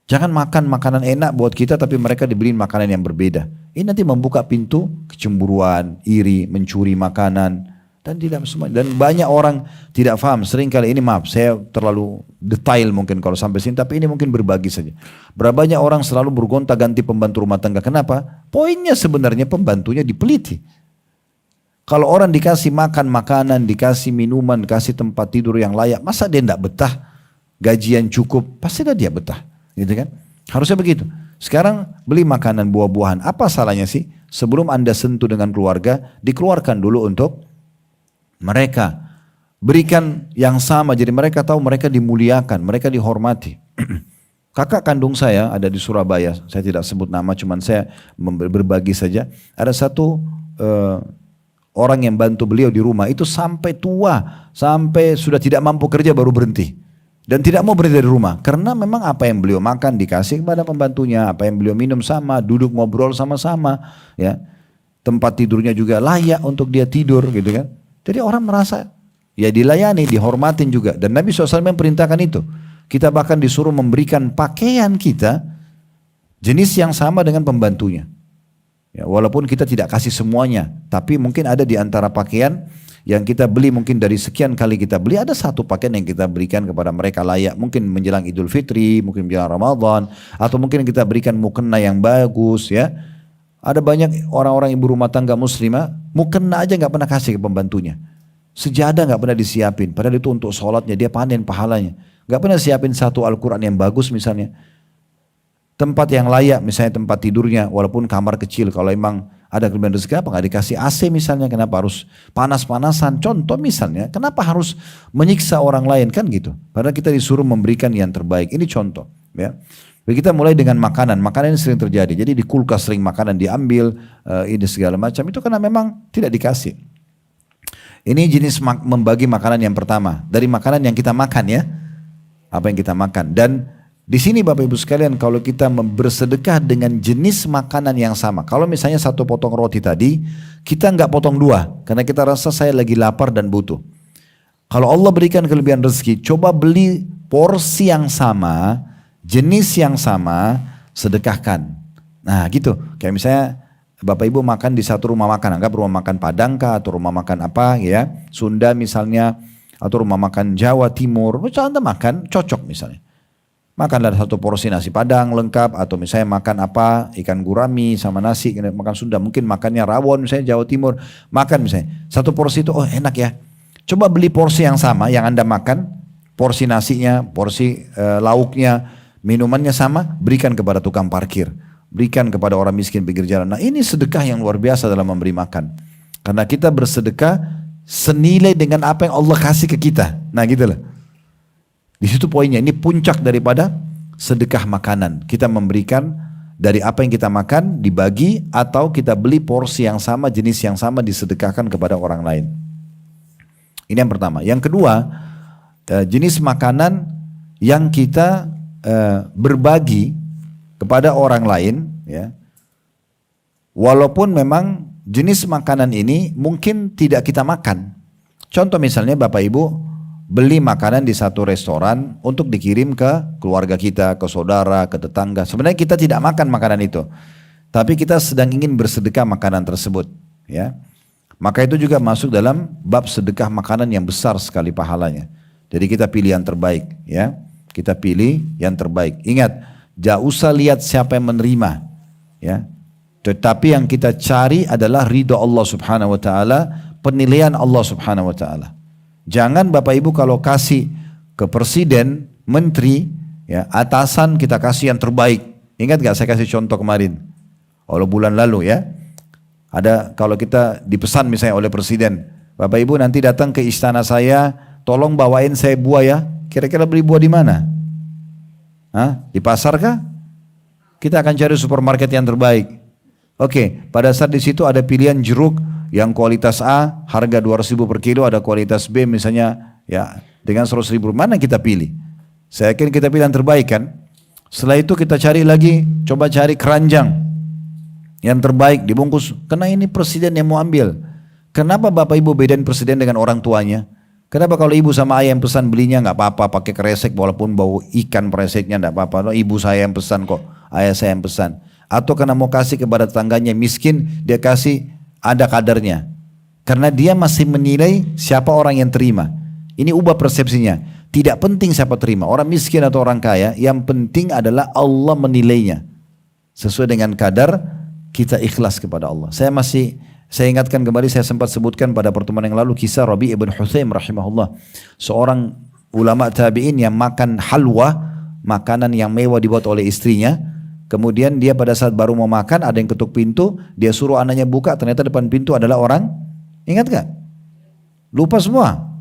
jangan makan makanan enak buat kita tapi mereka dibeliin makanan yang berbeda. Ini nanti membuka pintu kecemburuan, iri, mencuri makanan, dan tidak semua. Dan banyak orang tidak paham. Sering kali ini, maaf saya terlalu detail mungkin kalau sampai sini, tapi ini mungkin berbagi saja. Berapa banyak orang selalu bergonta-ganti pembantu rumah tangga. Kenapa? Poinnya sebenarnya pembantunya dipeliti. Kalau orang dikasih makan makanan, dikasih minuman, dikasih tempat tidur yang layak, masa dia tidak betah? Gajian cukup, pasti dia betah. Gitu kan? Harusnya begitu. Sekarang beli makanan buah-buahan, apa salahnya sih? Sebelum Anda sentuh dengan keluarga, dikeluarkan dulu untuk mereka. Berikan yang sama, jadi mereka tahu mereka dimuliakan, mereka dihormati. Kakak kandung saya ada di Surabaya, saya tidak sebut nama, cuman saya berbagi saja. Ada satu orang yang bantu beliau di rumah, itu sampai tua, sampai sudah tidak mampu kerja baru berhenti. Dan tidak mau berhenti dari rumah, karena memang apa yang beliau makan dikasih kepada pembantunya, apa yang beliau minum sama, duduk ngobrol sama-sama, ya. Tempat tidurnya juga layak untuk dia tidur, gitu kan. Jadi orang merasa ya dilayani, dihormatin juga. Dan Nabi SAW memperintahkan itu. Kita bahkan disuruh memberikan pakaian kita jenis yang sama dengan pembantunya. Ya, walaupun kita tidak kasih semuanya, tapi mungkin ada di antara pakaian yang kita beli, mungkin dari sekian kali kita beli, ada satu pakaian yang kita berikan kepada mereka layak, mungkin menjelang Idul Fitri, mungkin menjelang Ramadan, atau mungkin kita berikan mukena yang bagus ya. Ada banyak orang-orang ibu rumah tangga muslimah, mukena aja nggak pernah kasih ke pembantunya. Sejadah nggak pernah disiapin, padahal itu untuk sholatnya, dia panen pahalanya. Nggak pernah siapin satu Al-Quran yang bagus misalnya. Tempat yang layak, misalnya tempat tidurnya, walaupun kamar kecil, kalau emang ada kelebihan rezeki, apa nggak dikasih AC misalnya, kenapa harus panas-panasan, contoh misalnya, kenapa harus menyiksa orang lain, kan gitu. Padahal kita disuruh memberikan yang terbaik, ini contoh. Ya. Jadi kita mulai dengan makanan ini sering terjadi, jadi di kulkas sering makanan diambil, ini segala macam, itu karena memang tidak dikasih. Ini jenis membagi makanan yang pertama, dari makanan yang kita makan ya, apa yang kita makan. Dan di sini Bapak Ibu sekalian, kalau kita bersedekah dengan jenis makanan yang sama, kalau misalnya satu potong roti tadi, kita nggak potong dua, karena kita rasa saya lagi lapar dan butuh. Kalau Allah berikan kelebihan rezeki, coba beli porsi yang sama, jenis yang sama, sedekahkan. Nah gitu, kayak misalnya Bapak Ibu makan di satu rumah makan, anggap rumah makan Padang kah, atau rumah makan apa ya, Sunda misalnya, atau rumah makan Jawa Timur, misalnya Anda makan, cocok misalnya. Makanlah satu porsi nasi Padang lengkap, atau misalnya makan apa, ikan gurami sama nasi, makan Sunda, mungkin makannya rawon misalnya Jawa Timur, makan misalnya, satu porsi itu, oh enak ya. Coba beli porsi yang sama yang Anda makan, porsi nasinya, porsi lauknya, minumannya sama, berikan kepada tukang parkir, berikan kepada orang miskin pinggir jalan. Nah ini sedekah yang luar biasa dalam memberi makan. Karena kita bersedekah senilai dengan apa yang Allah kasih ke kita. Nah gitu loh. Di situ poinnya, ini puncak daripada sedekah makanan. Kita memberikan dari apa yang kita makan, dibagi, atau kita beli porsi yang sama, jenis yang sama, disedekahkan kepada orang lain. Ini yang pertama. Yang kedua, jenis makanan yang kita berbagi kepada orang lain, ya, walaupun memang jenis makanan ini mungkin tidak kita makan. Contoh misalnya Bapak Ibu beli makanan di satu restoran untuk dikirim ke keluarga kita, ke saudara, ke tetangga. Sebenarnya kita tidak makan makanan itu, tapi kita sedang ingin bersedekah makanan tersebut, ya. Maka itu juga masuk dalam bab sedekah makanan yang besar sekali pahalanya. Jadi kita pilih yang terbaik, ya. Kita pilih yang terbaik. Ingat, jangan usah lihat siapa yang menerima, ya. Tetapi yang kita cari adalah ridha Allah Subhanahu wa taala, penilaian Allah Subhanahu wa taala. Jangan Bapak Ibu kalau kasih ke presiden, menteri, ya, atasan kita kasih yang terbaik. Ingat gak saya kasih contoh kemarin? Kalau bulan lalu ya. Ada kalau kita dipesan misalnya oleh presiden, Bapak Ibu nanti datang ke istana saya, tolong bawain saya buah ya. Kira-kira beli buah di mana? Hah? Di pasar kah? Kita akan cari supermarket yang terbaik. Oke, pada saat di situ ada pilihan jeruk yang kualitas A, harga 200.000 per kilo, ada kualitas B misalnya, ya dengan 100.000, mana kita pilih? Saya yakin kita pilih yang terbaik kan? Setelah itu kita cari lagi, coba cari keranjang yang terbaik dibungkus. Karena ini presiden yang mau ambil. Kenapa Bapak Ibu bedain presiden dengan orang tuanya? Kenapa kalau ibu sama ayah yang pesan belinya nggak apa-apa pakai kresek walaupun bau ikan kreseknya nggak apa-apa. Ibu saya yang pesan kok, ayah saya yang pesan. Atau karena mau kasih kepada tetangganya miskin, dia kasih ada kadarnya. Karena dia masih menilai siapa orang yang terima. Ini ubah persepsinya. Tidak penting siapa terima, orang miskin atau orang kaya, yang penting adalah Allah menilainya. Sesuai dengan kadar kita ikhlas kepada Allah. Saya ingatkan kembali, saya sempat sebutkan pada pertemuan yang lalu kisah Rabi' ibn Huthaim rahimahullah. Seorang ulama tabi'in yang makan halwa, makanan yang mewah dibuat oleh istrinya. Kemudian dia pada saat baru mau makan, ada yang ketuk pintu, dia suruh anaknya buka, ternyata depan pintu adalah orang. Ingat gak? Lupa semua.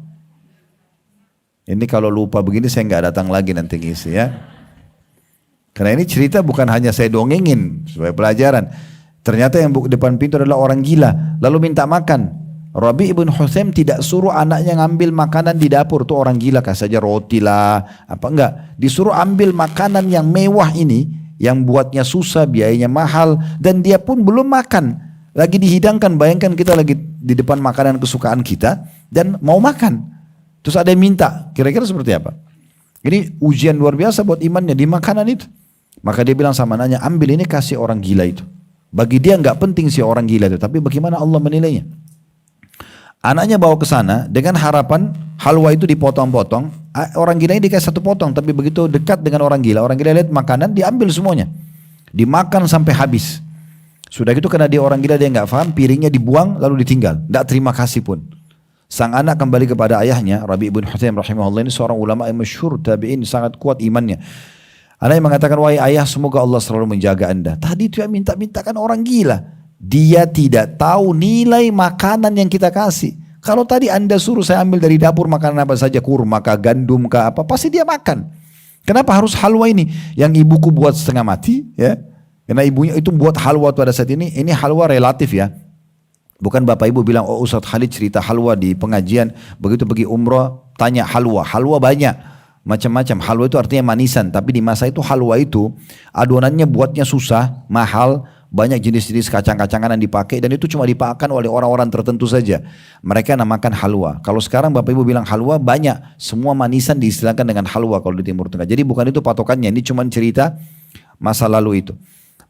Ini kalau lupa begini saya nggak datang lagi nanti ngisi ya. Karena ini cerita bukan hanya saya dongengin sebagai pelajaran. Ternyata yang depan pintu adalah orang gila, lalu minta makan. Rabi' ibn Huthaim tidak suruh anaknya ngambil makanan di dapur, tuh orang gila, kasih saja roti lah, apa enggak. Disuruh ambil makanan yang mewah ini, yang buatnya susah, biayanya mahal, dan dia pun belum makan. Lagi dihidangkan, bayangkan kita lagi di depan makanan kesukaan kita, dan mau makan. Terus ada yang minta, kira-kira seperti apa? Ini ujian luar biasa buat imannya di makanan itu. Maka dia bilang sama anaknya, ambil ini kasih orang gila itu. Bagi dia nggak penting si orang gila itu, tapi bagaimana Allah menilainya. Anaknya bawa ke sana dengan harapan halwa itu dipotong-potong. Orang gila ini dikasih 1 potong, tapi begitu dekat dengan orang gila lihat makanan, diambil semuanya. Dimakan sampai habis. Sudah gitu karena dia orang gila, dia nggak paham, piringnya dibuang lalu ditinggal. Nggak terima kasih pun. Sang anak kembali kepada ayahnya, Rabi' ibn Hutaim rahimahullah, ini seorang ulama yang masyhur tabi'in, sangat kuat imannya. Anaknya mengatakan, wahai ayah, semoga Allah selalu menjaga anda. Tadi itu yang minta-mintakan orang gila. Dia tidak tahu nilai makanan yang kita kasih. Kalau tadi anda suruh saya ambil dari dapur makanan apa saja, kurma kah, gandum kah, apa, pasti dia makan. Kenapa harus halwa ini? Yang ibuku buat setengah mati, ya. Karena ibunya itu buat halwa pada saat ini halwa relatif ya. Bukan bapak ibu bilang, oh Ustaz Khalid cerita halwa di pengajian, begitu pergi umrah, tanya halwa banyak. Macam-macam, halwa itu artinya manisan, tapi di masa itu halwa itu adonannya buatnya susah, mahal, banyak jenis-jenis kacang-kacangan yang dipakai dan itu cuma dipakai oleh orang-orang tertentu saja. Mereka namakan halwa. Kalau sekarang bapak ibu bilang halwa banyak, semua manisan diistilahkan dengan halwa kalau di Timur Tengah. Jadi bukan itu patokannya, ini cuma cerita masa lalu itu.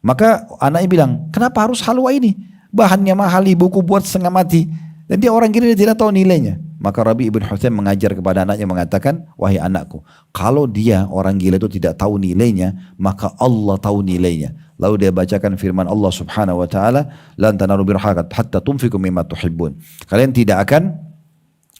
Maka anaknya bilang, kenapa harus halwa ini? Bahannya mahal, ibuku buat setengah mati. Dan dia orang gila, dia tidak tahu nilainya. Maka Rabi' ibn Hutaim mengajar kepada anaknya mengatakan, wahai anakku, kalau dia orang gila itu tidak tahu nilainya, maka Allah tahu nilainya. Lalu dia bacakan firman Allah subhanahu wa ta'ala, lan tanalu birra hatta tunfiqu mimma tuhibbun. Kalian tidak akan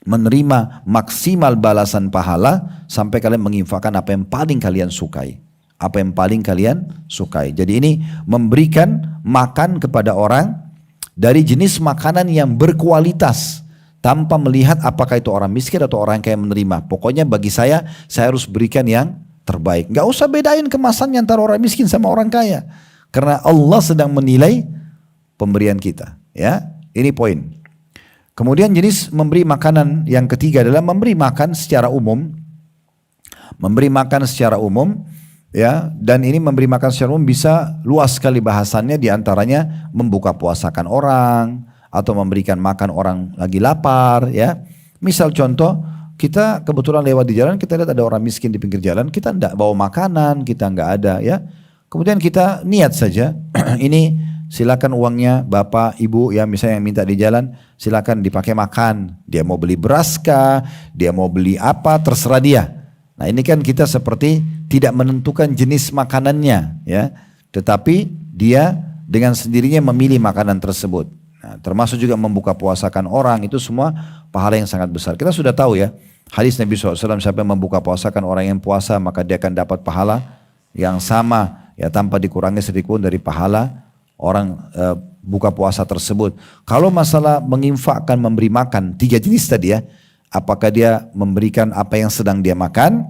menerima maksimal balasan pahala sampai kalian menginfakkan apa yang paling kalian sukai. Apa yang paling kalian sukai. Jadi ini memberikan makan kepada orang dari jenis makanan yang berkualitas tanpa melihat apakah itu orang miskin atau orang kaya menerima. Pokoknya bagi saya harus berikan yang terbaik. Gak usah bedain kemasannya antara orang miskin sama orang kaya. Karena Allah sedang menilai pemberian kita. Ya, ini poin. Kemudian jenis memberi makanan yang ketiga adalah memberi makan secara umum. Memberi makan secara umum, ya, dan ini memberi makan secara umum bisa luas sekali bahasannya, diantaranya membuka puasakan orang atau memberikan makan orang lagi lapar, ya. Misal contoh, kita kebetulan lewat di jalan, kita lihat ada orang miskin di pinggir jalan, kita tidak bawa makanan, kita nggak ada, ya. Kemudian kita niat saja, ini silakan uangnya bapak, ibu, ya misalnya yang minta di jalan, silakan dipakai makan. Dia mau beli beras kah, dia mau beli apa, terserah dia. Nah ini kan kita seperti tidak menentukan jenis makanannya, ya. Tetapi dia dengan sendirinya memilih makanan tersebut. Nah, termasuk juga membuka puasakan orang, itu semua pahala yang sangat besar. Kita sudah tahu ya, hadis Nabi SAW, siapa yang membuka puasakan orang yang puasa, maka dia akan dapat pahala yang sama, ya, tanpa dikurangi sedikit pun dari pahala orang buka puasa tersebut. Kalau masalah menginfakkan, memberi makan, 3 jenis tadi ya, apakah dia memberikan apa yang sedang dia makan,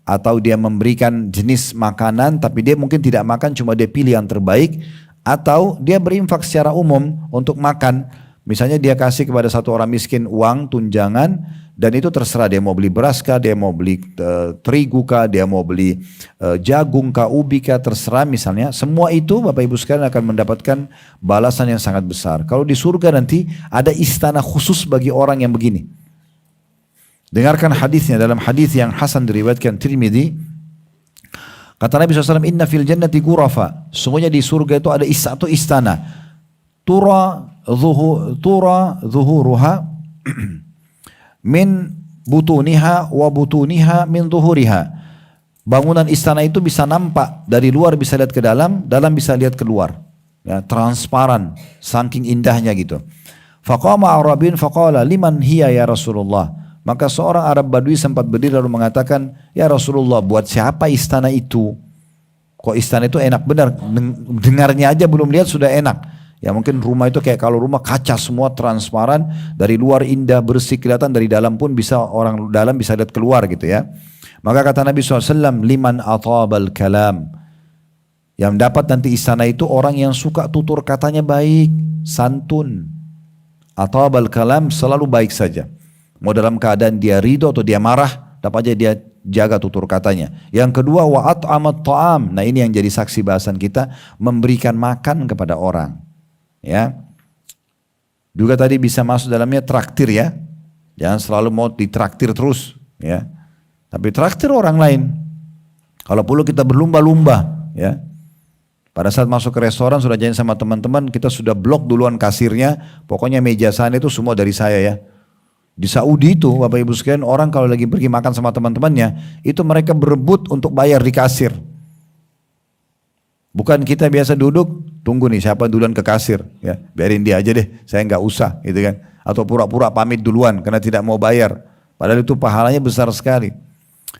atau dia memberikan jenis makanan tapi dia mungkin tidak makan, cuma dia pilih yang terbaik, atau dia berinfak secara umum untuk makan. Misalnya dia kasih kepada satu orang miskin uang tunjangan, dan itu terserah dia mau beli beras kah, dia mau beli terigu kah, dia mau beli jagung kah, ubi kah, terserah misalnya. Semua itu Bapak Ibu sekalian akan mendapatkan balasan yang sangat besar. Kalau di surga nanti ada istana khusus bagi orang yang begini. Dengarkan hadisnya, dalam hadis yang hasan diriwayatkan Tirmidzi. Kata Nabi SAW, inna fil jannati ghurafa. Semuanya di surga itu ada satu istana. Tura zuhuruha min butuniha wa butuniha min zuhuriha. Bangunan istana itu bisa nampak dari luar, bisa lihat ke dalam, dalam bisa lihat keluar. Ya, transparan, saking indahnya gitu. Faqama Arabin faqala liman hiya ya Rasulullah. Maka seorang Arab Badui sempat berdiri lalu mengatakan, ya Rasulullah, buat siapa istana itu? Kok istana itu enak benar? Dengarnya aja belum lihat sudah enak. Ya mungkin rumah itu kayak kalau rumah kaca semua transparan, dari luar indah bersih kelihatan, dari dalam pun bisa orang dalam bisa lihat keluar gitu ya. Maka kata Nabi SAW, liman atabal kalam. Yang dapat nanti istana itu orang yang suka tutur katanya baik, santun. Atabal kalam, selalu baik saja. Mau dalam keadaan dia ridho atau dia marah, dapat aja dia jaga tutur katanya. Yang kedua, wa at'amat ta'am. Nah ini yang jadi saksi bahasan kita, memberikan makan kepada orang. Ya. Juga tadi bisa masuk dalamnya traktir ya. Jangan selalu mau ditraktir terus, ya. Tapi traktir orang lain. Kalau perlu kita berlumba-lumba, ya. Pada saat masuk ke restoran sudah janji sama teman-teman, kita sudah blok duluan kasirnya, pokoknya meja sana itu semua dari saya ya. Di Saudi itu Bapak Ibu sekalian, orang kalau lagi pergi makan sama teman-temannya, itu mereka berebut untuk bayar di kasir. Bukan kita biasa duduk, tunggu nih siapa duluan ke kasir, ya biarin dia aja deh, saya nggak usah gitu kan. Atau pura-pura pamit duluan karena tidak mau bayar. Padahal itu pahalanya besar sekali.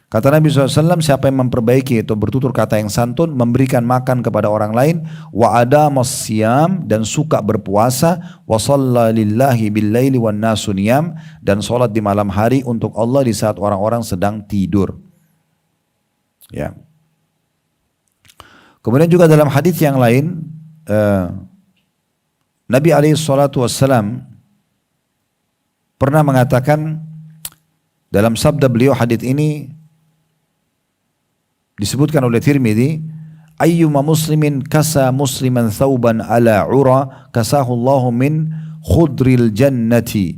Kata Nabi SAW, siapa yang memperbaiki atau bertutur kata yang santun, memberikan makan kepada orang lain, wa adamas siyam, dan suka berpuasa, wa shalla lillahi billaili wan nasu niyam, dan sholat di malam hari untuk Allah di saat orang-orang sedang tidur. Ya. Kemudian juga dalam hadis yang lain, Nabi SAW pernah mengatakan, dalam sabda beliau, hadis ini disebutkan oleh Tirmidzi, ayyuma muslimin kasa musliman thawban ala ura kasahu Allahu min khudril jannati.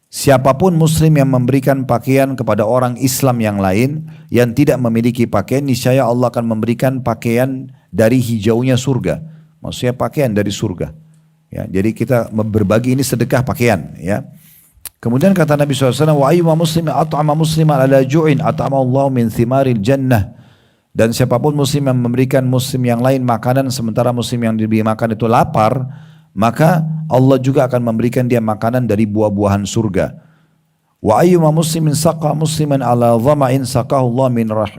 Siapapun muslim yang memberikan pakaian kepada orang Islam yang lain yang tidak memiliki pakaian, niscaya Allah akan memberikan pakaian dari hijaunya surga. Maksudnya pakaian dari surga. Ya, jadi kita berbagi ini sedekah pakaian, ya. Kemudian kata Nabi SAW, wa ayyuma muslimin at'ama musliman ala ju'in at'ama Allah min thimaril jannah. Dan siapapun muslim yang memberikan muslim yang lain makanan sementara muslim yang diberi makan itu lapar, maka Allah juga akan memberikan dia makanan dari buah-buahan surga. Wa ayyuma muslimin saqa musliman ala dhama'in saqahu Allah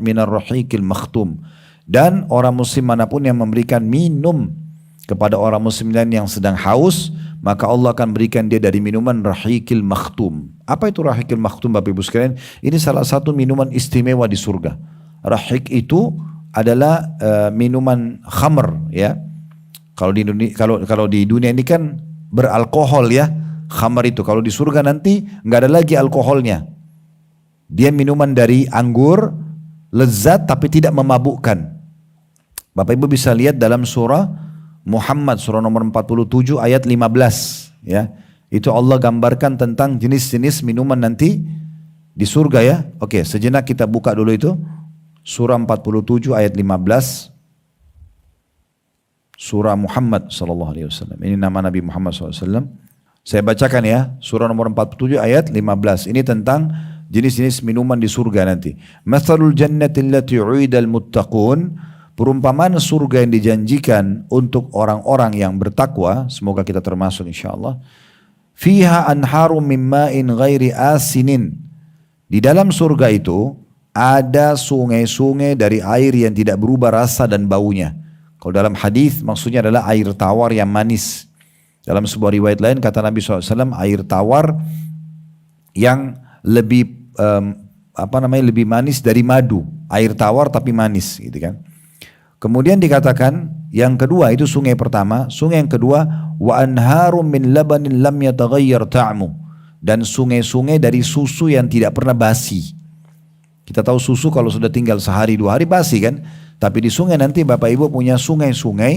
minar rahiqil makhtum. Dan orang muslim manapun yang memberikan minum kepada orang muslim lain yang sedang haus, maka Allah akan berikan dia dari minuman rahiqil makhtum. Apa itu rahiqil makhtum Bapak Ibu sekalian? Ini salah satu minuman istimewa di surga. Rahiq itu adalah minuman khamr, ya. Kalau di dunia ini kan beralkohol ya, khamr itu. Kalau di surga nanti nggak ada lagi alkoholnya. Dia minuman dari anggur, lezat tapi tidak memabukkan. Bapak Ibu bisa lihat dalam surah Muhammad, surah nomor 47 ayat 15, ya. Itu Allah gambarkan tentang jenis-jenis minuman nanti di surga ya. Oke, sejenak kita buka dulu itu. Surah 47 ayat 15. Surah Muhammad SAW. Ini nama Nabi Muhammad SAW. Saya bacakan ya. Surah nomor 47 ayat 15. Ini tentang jenis-jenis minuman di surga nanti. Mathalul jannati allati u'idal muttaqun. Perumpamaan surga yang dijanjikan untuk orang-orang yang bertakwa. Semoga kita termasuk insyaAllah. Fiha anharum mimma'in ghairi asinin. Di dalam surga itu ada sungai-sungai dari air yang tidak berubah rasa dan baunya. Kalau dalam hadis maksudnya adalah air tawar yang manis. Dalam sebuah riwayat lain kata Nabi SAW, air tawar yang lebih lebih manis dari madu. Air tawar tapi manis, gitu kan. Kemudian dikatakan yang kedua itu sungai pertama, sungai yang kedua wa anharum min labanin lam yataghayyar ta'mu, dan sungai-sungai dari susu yang tidak pernah basi. Kita tahu susu kalau sudah tinggal sehari dua hari basi kan, tapi di sungai nanti Bapak Ibu punya sungai-sungai,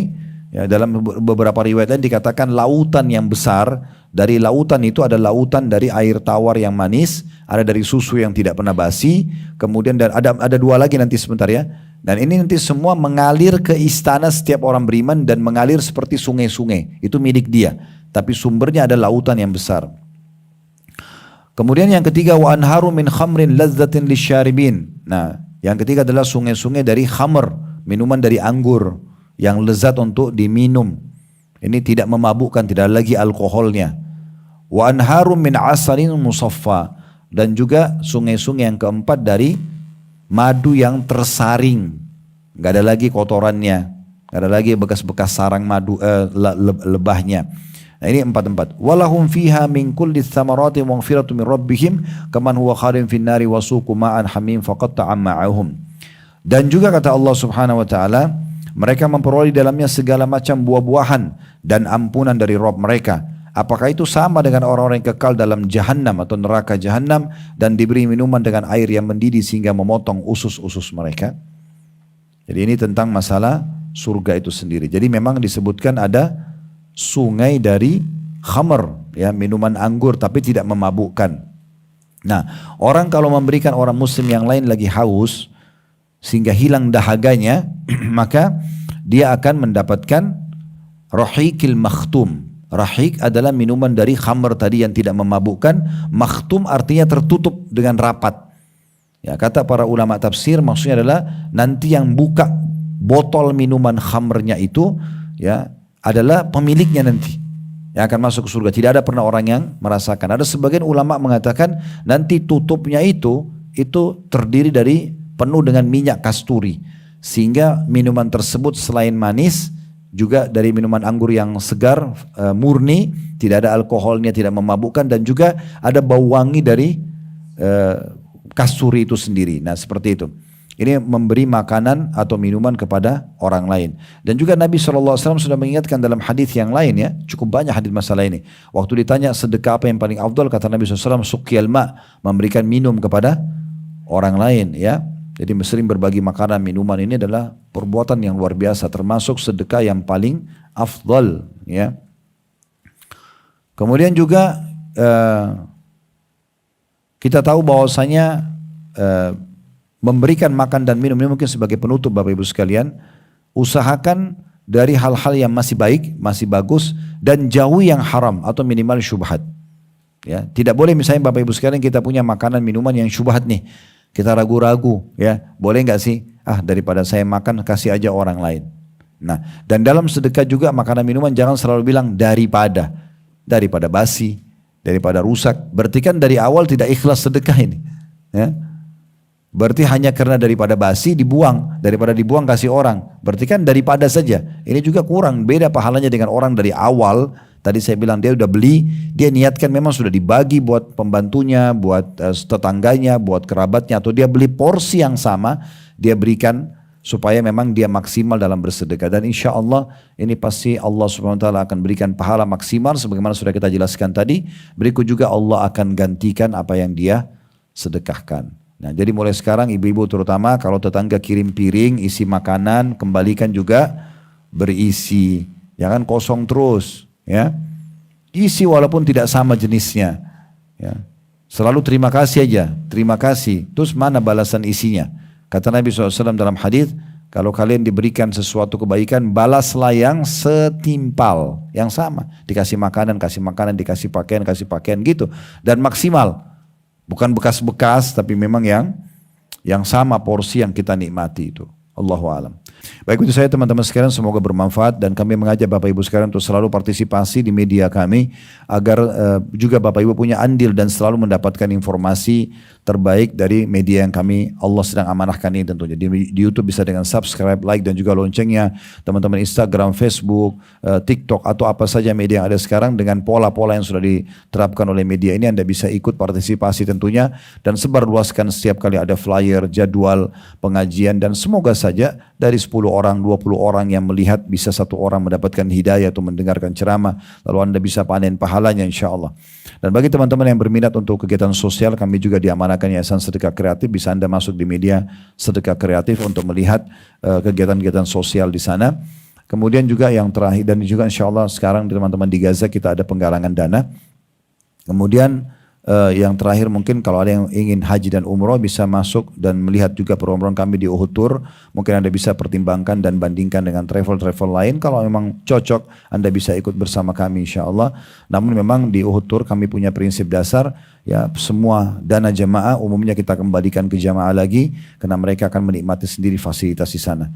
ya, dalam beberapa riwayat lain dikatakan lautan yang besar. Dari lautan itu ada lautan dari air tawar yang manis, ada dari susu yang tidak pernah basi, kemudian ada dua lagi nanti sebentar ya. Dan ini nanti semua mengalir ke istana setiap orang beriman dan mengalir seperti sungai-sungai. Itu milik dia, tapi sumbernya ada lautan yang besar. Kemudian yang ketiga wa anharu min khamrin lazzatin lisyaribin. Nah, yang ketiga adalah sungai-sungai dari khamr, minuman dari anggur yang lezat untuk diminum. Ini tidak memabukkan, tidak ada lagi alkoholnya. Wa anharu min asalin musaffa, dan juga sungai-sungai yang keempat dari madu yang tersaring. Enggak ada lagi kotorannya, enggak ada lagi bekas-bekas sarang madu lebahnya. Nah, ini empat. Walahum fiha min kulli thamarati maghfiratu min rabbihim kaman huwa khalidun fin nari wasuqu ma'an hamim faqatta'a ma'ahum. Dan juga kata Allah Subhanahu wa taala, mereka memperoleh di dalamnya segala macam buah-buahan dan ampunan dari Rabb mereka. Apakah itu sama dengan orang-orang yang kekal dalam jahannam atau neraka jahannam dan diberi minuman dengan air yang mendidih sehingga memotong usus-usus mereka? Jadi ini tentang masalah surga itu sendiri. Jadi memang disebutkan ada sungai dari khamr, ya, minuman anggur tapi tidak memabukkan. Nah, orang kalau memberikan orang muslim yang lain lagi haus sehingga hilang dahaganya, maka dia akan mendapatkan rahiqil makhtum. Rahiq adalah minuman dari khamr tadi yang tidak memabukkan. Makhtum artinya tertutup dengan rapat. Ya, kata para ulama tafsir maksudnya adalah nanti yang buka botol minuman khamrnya itu ya adalah pemiliknya nanti yang akan masuk ke surga. Tidak ada pernah orang yang merasakan. Ada sebagian ulama mengatakan nanti tutupnya itu terdiri dari penuh dengan minyak kasturi, sehingga minuman tersebut selain manis juga dari minuman anggur yang segar, murni, tidak ada alkoholnya, tidak memabukkan, dan juga ada bau wangi dari kasturi itu sendiri. Nah seperti itu. Ini memberi makanan atau minuman kepada orang lain. Dan juga Nabi SAW sudah mengingatkan dalam hadis yang lain ya, cukup banyak hadis masalah ini. Waktu ditanya sedekah apa yang paling afdal, kata Nabi SAW, suqyal ma, memberikan minum kepada orang lain ya. Jadi sering berbagi makanan, minuman ini adalah perbuatan yang luar biasa, termasuk sedekah yang paling afdal ya. Kemudian juga kita tahu bahwasanya memberikan makan dan minum ini mungkin sebagai penutup Bapak Ibu sekalian, usahakan dari hal-hal yang masih baik, masih bagus, dan jauhi yang haram atau minimal syubhat. Ya, tidak boleh misalnya Bapak Ibu sekalian kita punya makanan minuman yang syubhat nih, kita ragu-ragu ya, boleh nggak sih? Daripada saya makan kasih aja orang lain. Nah, dan dalam sedekah juga makanan minuman jangan selalu bilang daripada basi, daripada rusak. Berarti kan dari awal tidak ikhlas sedekah ini. Ya. Berarti hanya karena daripada basi dibuang, daripada dibuang kasih orang. Berarti kan daripada saja. Ini juga kurang, beda pahalanya dengan orang dari awal. Tadi saya bilang dia udah beli, dia niatkan memang sudah dibagi buat pembantunya, buat tetangganya, buat kerabatnya, atau dia beli porsi yang sama, dia berikan supaya memang dia maksimal dalam bersedekah. Dan insya Allah ini pasti Allah SWT akan berikan pahala maksimal sebagaimana sudah kita jelaskan tadi. Berikut juga Allah akan gantikan apa yang dia sedekahkan. Nah, jadi mulai sekarang ibu-ibu terutama kalau tetangga kirim piring isi makanan, kembalikan juga berisi, jangan kosong terus. Ya, isi walaupun tidak sama jenisnya. Ya, selalu terima kasih aja, terima kasih. Terus mana balasan isinya? Kata Nabi SAW dalam hadis, kalau kalian diberikan sesuatu kebaikan, balaslah yang setimpal, yang sama. Dikasih makanan, dikasih pakaian gitu, dan maksimal. Bukan bekas-bekas, tapi memang yang sama porsi yang kita nikmati itu. Allahu a'lam. Baik, itu saya teman-teman sekalian, semoga bermanfaat, dan kami mengajak Bapak Ibu sekalian untuk selalu partisipasi di media kami agar juga Bapak Ibu punya andil dan selalu mendapatkan informasi terbaik dari media yang kami Allah sedang amanahkan ini tentunya. Di YouTube bisa dengan subscribe, like, dan juga loncengnya. Teman-teman Instagram, Facebook, TikTok, atau apa saja media yang ada sekarang dengan pola-pola yang sudah diterapkan oleh media ini, Anda bisa ikut partisipasi tentunya dan sebarluaskan setiap kali ada flyer, jadwal pengajian, dan semoga saja dari 10 orang, 20 orang yang melihat bisa 1 orang mendapatkan hidayah atau mendengarkan ceramah, lalu Anda bisa panen pahalanya insya Allah. Dan bagi teman-teman yang berminat untuk kegiatan sosial, kami juga diamanahkan Yayasan Sedekah Kreatif, bisa Anda masuk di media Sedekah Kreatif untuk melihat kegiatan-kegiatan sosial di sana. Kemudian juga yang terakhir, dan juga insya Allah sekarang teman-teman di Gaza kita ada penggalangan dana. Kemudian yang terakhir mungkin kalau ada yang ingin haji dan umroh bisa masuk dan melihat juga program kami di Uhud Tour. Mungkin Anda bisa pertimbangkan dan bandingkan dengan travel-travel lain. Kalau memang cocok Anda bisa ikut bersama kami insya Allah. Namun memang di Uhud Tour kami punya prinsip dasar, ya semua dana jamaah umumnya kita kembalikan ke jamaah lagi karena mereka akan menikmati sendiri fasilitas di sana.